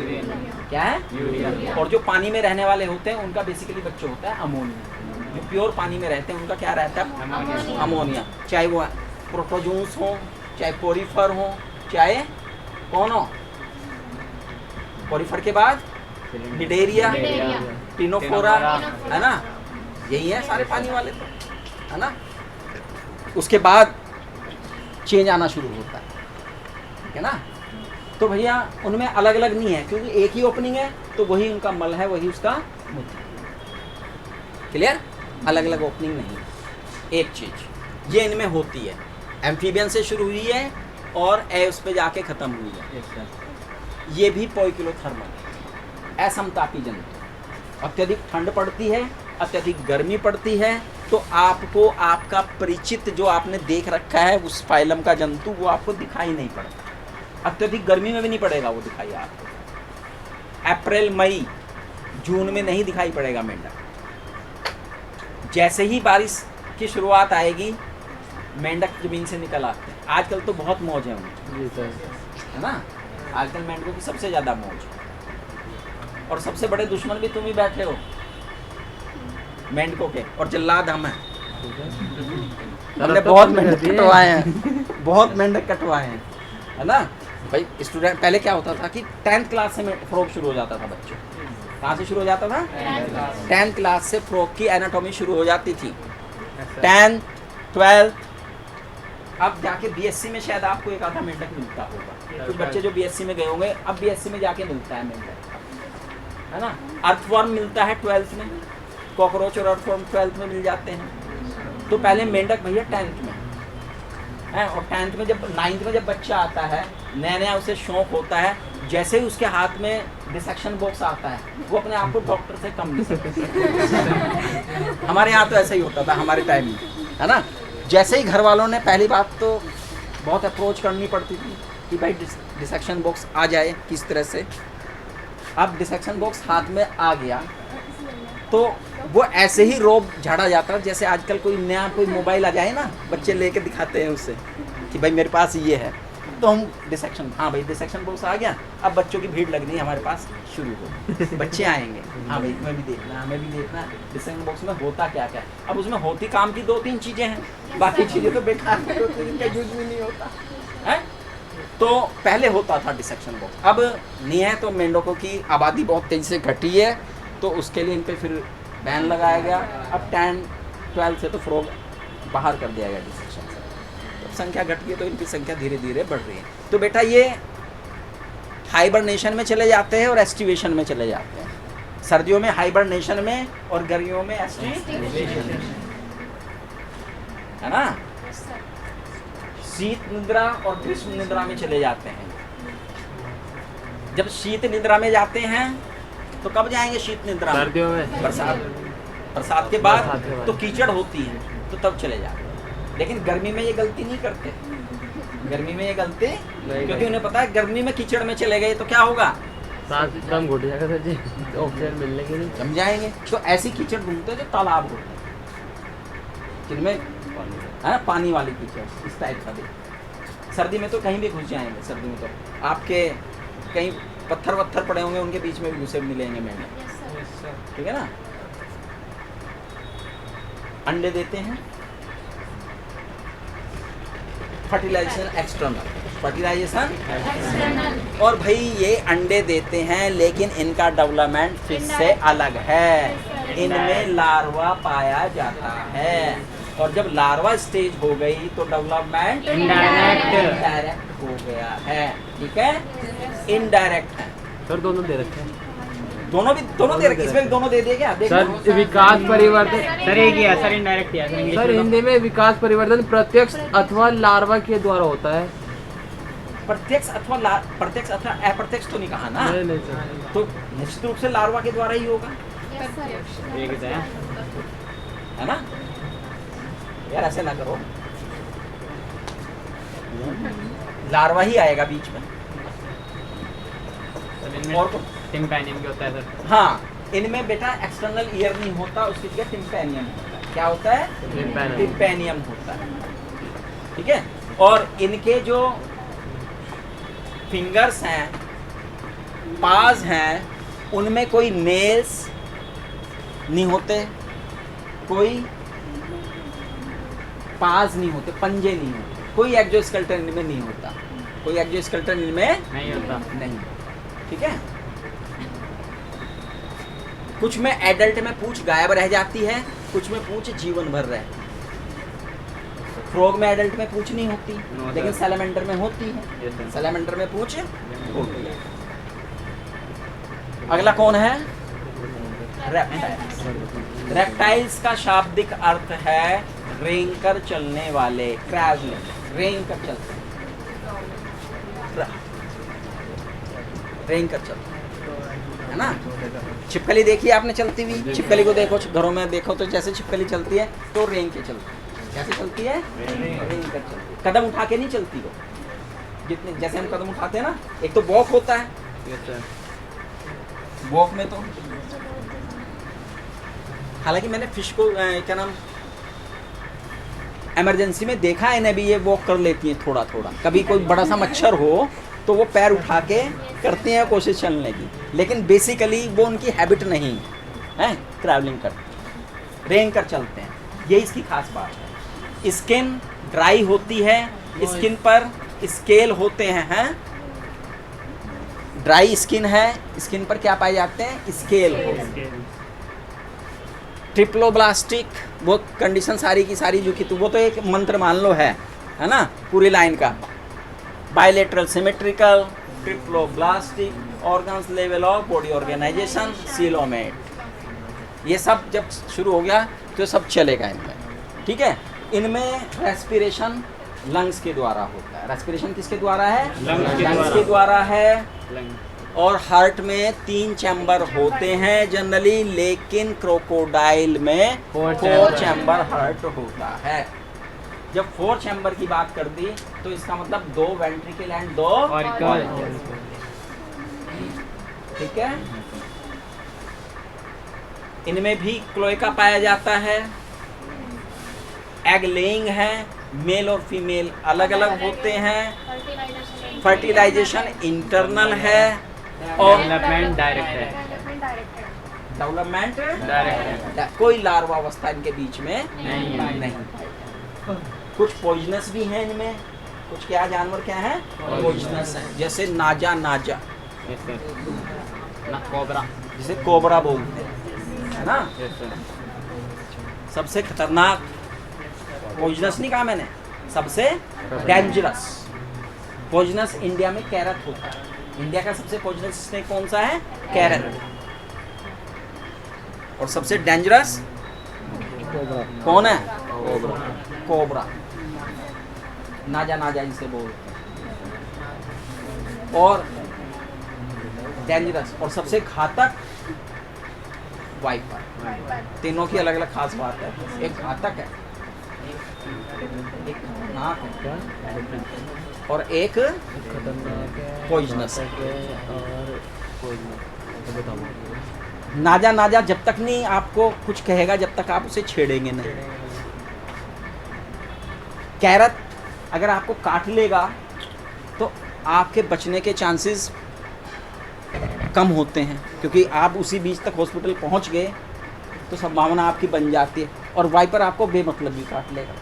क्या है? यूरिया। और जो पानी में रहने वाले होते हैं उनका बेसिकली बच्चों होता है अमोनिया। जो प्योर पानी में रहते हैं उनका क्या रहता है? अमोनिया। चाहे वो प्रोटोजोन्स हो, चाहे पोरीफर हो, चाहे कौन हो, पोरीफर के बाद निडेरिया, टिनोफोरा, है ना, यही है सारे पानी वाले तो, है ना। उसके बाद चेंज आना शुरू होता है, ठीक है ना। तो भैया उनमें अलग अलग नहीं है क्योंकि एक ही ओपनिंग है, तो वही उनका मल है, वही उसका मूत्र। क्लियर? अलग अलग ओपनिंग नहीं। एक चीज ये इनमें होती है, एम्फीबियन से शुरू हुई है और उस पे जाके खत्म हुई है। ये भी पोइकिलोथर्मल, असमतापी जंतु। अत्यधिक ठंड पड़ती है, अत्यधिक गर्मी पड़ती है, तो आपको आपका परिचित जो आपने देख रखा है उस फाइलम का जंतु वो आपको दिखाई नहीं पड़ता। अत्यधिक गर्मी में भी नहीं पड़ेगा वो दिखाई आपको। अप्रैल मई जून में नहीं दिखाई पड़ेगा मेंढक। जैसे ही बारिश की शुरुआत आएगी मेंढक जमीन से निकल आते हैं। आजकल तो बहुत मौज है उनकी, है ना, आजकल मेंढकों की सबसे ज़्यादा मौज। और सबसे बड़े दुश्मन भी तुम ही बैठे हो मेंढकों के, और जल्लाद हम हैं। हमने बहुत मेंढक कटवाए हैं, बहुत मेंढक कटवाए हैं, है ना भाई। स्टूडेंट पहले क्या होता था कि 10th क्लास से फ्रॉक शुरू हो जाता था बच्चों। कहाँ से शुरू हो जाता था? 10th क्लास से फ्रॉक की एनाटॉमी शुरू हो जाती थी। 10th, 12th, अब जाके बीएससी में शायद आपको एक आधा मेंढक मिलता होगा। कुछ बच्चे जो बीएससी में गए होंगे, अब बीएससी में जाके मिलता है मेंढक, है ना। अर्थवर्म मिलता है 12th में, कॉकरोच और अर्थवर्म 12th में मिल जाते हैं। तो पहले मेंढक भैया 10th में है, और 10th में जब 9th में जब बच्चा आता है, नया नया उसे शौक होता है, जैसे ही उसके हाथ में डिसेक्शन बॉक्स आता है वो अपने आप को डॉक्टर से कम नहीं सकता। हमारे यहाँ तो ऐसा ही होता था हमारे टाइम में, है ना। जैसे ही घर वालों ने, पहली बात तो बहुत अप्रोच करनी पड़ती थी कि भाई डिसेक्शन बॉक्स आ जाए किस तरह से। अब डिसेक्शन बॉक्स हाथ में आ गया तो वो ऐसे ही रोब झाड़ा जाता है जैसे आजकल कोई नया कोई मोबाइल आ जाए ना, बच्चे लेके दिखाते हैं उससे कि भाई मेरे पास ये है, तो हम डिसेक्शन, हाँ भाई डिसेक्शन बॉक्स आ गया, अब बच्चों की भीड़ लगनी हमारे पास शुरू हो, बच्चे आएंगे, हाँ भाई हमें भी देखना, हमें भी देखना डिसेक्शन बॉक्स में होता क्या क्या। अब उसमें होती काम की 2-3 चीज़ें हैं, बाकी चीज़ें तो बेकार है, जिनका यूज भी नहीं होता है। तो पहले होता था डिसेक्शन बॉक्स, अब नहीं है। तो मेंढकों की आबादी बहुत तेज़ी से घटी है, तो उसके लिए इन पर फिर बैन लगाया गया। अब 10-12 से तो फ्रॉग बाहर कर दिया गया डिसेक्शन से, तो संख्या घट गई, तो इनकी संख्या धीरे धीरे बढ़ रही है। तो बेटा ये हाइबरनेशन में चले जाते हैं और एस्टिवेशन में चले जाते हैं। सर्दियों में हाइबरनेशन में और गर्मियों में एस्टिवेशन, है ना। शीत निद्रा और ग्रीष्म निद्रा में चले जाते हैं। जब शीत निद्रा में जाते हैं तो कब जाएंगे शीत निद्रा? सर्दियों में, बरसात के बाद तो कीचड़ होती है, तो तब चले जाते हैं। लेकिन गर्मी में ये गलती नहीं करते, गर्मी में ये गलती नहीं क्योंकि उन्हें पता है गर्मी में कीचड़ में चले गए तो क्या होगा, सांस एकदम घुट जाएगा सर जी, ऑक्सीजन मिलने की नहीं। जम जाएंगे। तो ऐसी कीचड़ ढूंढते हैं जो तालाब होते हैं, जिनमें है ना पानी वाली कीचड़, इस टाइप का भी। सर्दी में तो कहीं भी घुस जाएंगे, सर्दी में तो आपके कहीं पत्थर वत्थर पड़े होंगे उनके बीच में भी घुसे मिलेंगे मेंढक, ठीक है ना। अंडे देते हैं, फर्टिलाइजेशन एक्सटर्नल, फर्टिलाइजेशन। और भाई ये अंडे देते हैं लेकिन इनका डेवलपमेंट फिश से अलग है, इनमें लार्वा पाया जाता है। और जब लार्वा स्टेज हो गई तो डेवलपमेंट इनडायरेक्ट हो गया है, ठीक है, इनडायरेक्ट है। सर दोनों दे रखे हैं दोनों दे रखे, इसमें भी दोनों दे दिए क्या, देखो। सर। विकास परिवर्तन सर एक ही है सर, इनडायरेक्ट किया सर इंग्लिश सर में तो। हिंदी में विकास परिवर्तन प्रत्यक्ष अथवा लार्वा के द्वारा होता है। प्रत्यक्ष अथवा अप्रत्यक्ष तो नहीं कहा ना, नहीं नहीं सर, तो निश्चित रूप से लार्वा के द्वारा ही होगा, एक ही है। है ना यार, ऐसे ना करो, लार्वा ही आएगा बीच में। सर इनमें और टिम्पैनियम भी होता है सर। हाँ, इनमें बेटा एक्सटर्नल ईयर नहीं होता, उसकी जगह टिम्पैनियम होता है। क्या होता है, टिम्पैनियम होता है, ठीक है। और इनके जो फिंगर्स हैं, पाज हैं, उनमें कोई नेल्स नहीं होते, कोई पाज नहीं होते, पंजे नहीं होते, कोई एक्सोस्केलेटन इनमें नहीं होता, कोई एक्सोस्केलेटन इनमें नहीं होता। नहीं, ठीक है। कुछ में एडल्ट में पूंछ गायब रह जाती है, कुछ में पूंछ जीवन भर रहती है। फ्रॉग में एडल्ट में पूंछ नहीं होती, लेकिन सैलमेंडर में होती है, सैलमेंडर में पूंछ होती है। अगला कौन है, रेप्टाइल्स। रेप्टाइल्स का शाब्दिक अर्थ है रेंग कर चलने वाले, ट्रैवलिंग, रेंग कर चलते, रेंग कर चलते, है ना। छिपकली देखी आपने चलती हुई, छिपकली को देखो घरों में देखो तो जैसे छिपकली चलती है तो रेंग के चलती है, कैसे चलती है, रेंग कर चलती है, कदम उठा के नहीं चलती वो, जितने जैसे हम कदम उठाते हैं ना, एक तो वॉक होता है, वॉक में तो हालांकि मैंने फिश को क्या नाम इमरजेंसी में देखा है, इन्हें भी ये वॉक कर लेती हैं थोड़ा थोड़ा, कभी कोई बड़ा सा मच्छर हो तो वो पैर उठा के करते हैं कोशिश चलने की, लेकिन बेसिकली वो उनकी हैबिट नहीं है, ट्रैवलिंग करते, रेंग कर चलते हैं, यही इसकी खास बात है। स्किन ड्राई होती है, स्किन पर स्केल होते हैं, ड्राई स्किन है, स्किन पर क्या पाए जाते हैं, स्केल होते हैं। ट्रिप्लोब्लास्टिक, वो कंडीशन सारी की सारी जो कि वो तो एक मंत्र मान लो है ना, पूरी लाइन का। Bilateral symmetrical, triploblastic, organs level of body organisation, coelomate, ये सब जब शुरू हो गया तो सब चलेगा इनमें, ठीक है। इनमें रेस्पिरेशन लंग्स के द्वारा होता है, रेस्पिरेशन किसके द्वारा है, लंग्स के द्वारा है। और हार्ट में 3 चैम्बर होते हैं जनरली, लेकिन क्रोकोडाइल में 4 चैम्बर हार्ट होता है। जब 4 चैम्बर की बात कर दी तो इसका मतलब 2 वेंट्रिकल एंड 2 ऑरिकल, ठीक है। इनमें भी क्लोएका पाया जाता है, एग लेइंग है, मेल और फीमेल अलग अलग होते हैं, फर्टिलाइजेशन इंटरनल है और डेवलपमेंट डायरेक्ट है, डेवलपमेंट डायरेक्ट है। कोई लार्वा अवस्था इनके बीच में नहीं। नहीं। कुछ पॉइजनस भी हैं इनमें, कुछ क्या जानवर क्या है, पॉइजनस है, जैसे नाजा कोबरा, जिसे कोबरा बोलते हैं, है ना। सबसे खतरनाक पॉइजनस नहीं कहा मैंने, सबसे डेंजरस पॉइजनस इंडिया में कैरट होता है। इंडिया का सबसे पॉइजनस स्नेक कौन सा है, कैरट। और सबसे डेंजरस कौन है, कोबरा, नाजा जिसे बोलते हैं। और डेंजरस और सबसे घातक वाइपर। तीनों की अलग अलग खास बात है, एक घातक है, एक खतरनाक है, और एक खतरनाक है, Poisonous। घातक है और poisonous। तो बताओ। नाजा जब तक नहीं आपको कुछ कहेगा, जब तक आप उसे छेड़ेंगे नहीं। कैरत अगर आपको काट लेगा तो आपके बचने के चांसेस कम होते हैं, क्योंकि आप उसी बीच तक हॉस्पिटल पहुंच गए तो संभावना आपकी बन जाती है। और वाइपर आपको बेमतलब भी काट लेगा,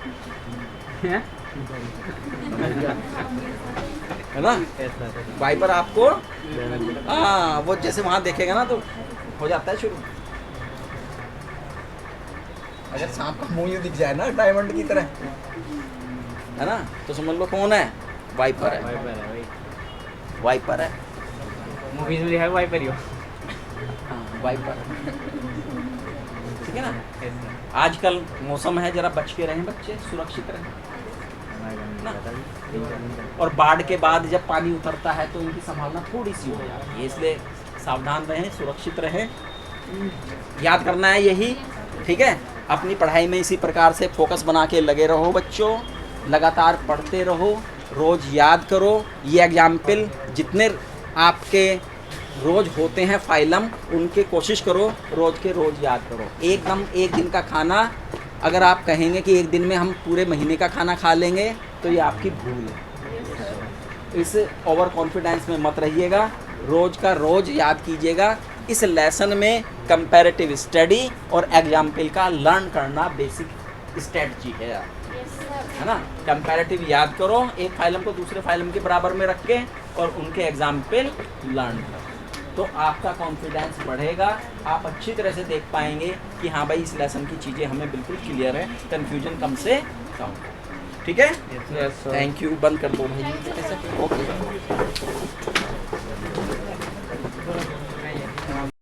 है ना। वाइपर आपको हाँ, वो जैसे वहाँ देखेगा ना तो हो जाता है शुरू। अगर सांप का मुंह यूं दिख जाए ना डायमंड की तरह, है ना, तो समझ लो कौन है, वाइपर है। वाइपर है भाई, वाइपर है, मूवीज में लिखा है वाइपर ही हो। हाँ वाइपर है। ठीक है ना। आजकल मौसम है, जरा बच के रहें बच्चे, सुरक्षित रहें ना। और बाढ़ के बाद जब पानी उतरता है तो इनकी संभावना थोड़ी सी हो जाती है, इसलिए सावधान रहें, सुरक्षित रहें। याद करना है यही, ठीक है। अपनी पढ़ाई में इसी प्रकार से फोकस बना के लगे रहो बच्चों, लगातार पढ़ते रहो, रोज़ याद करो। ये एग्जाम्पल जितने आपके रोज़ होते हैं फाइलम, उनके कोशिश करो रोज़ के रोज़ याद करो। एकदम एक दिन का खाना अगर आप कहेंगे कि एक दिन में हम पूरे महीने का खाना खा लेंगे तो ये आपकी भूल है। इस ओवर कॉन्फिडेंस में मत रहिएगा, रोज़ का रोज़ याद कीजिएगा। इस लेसन में कंपैरेटिव स्टडी और एग्जाम्पल का लर्न करना बेसिक स्ट्रेटजी है, है ना। कंपैरेटिव याद करो, एक फाइलम को दूसरे फाइलम के बराबर में रख के, और उनके एग्जाम्पल लर्न करो, तो आपका कॉन्फिडेंस बढ़ेगा। आप अच्छी तरह से देख पाएंगे कि हाँ भाई इस लेसन की चीज़ें हमें बिल्कुल क्लियर है, कन्फ्यूजन कम से कम। ठीक है, Yes, sir। Thank you. बंद कर दो भाई, ओके।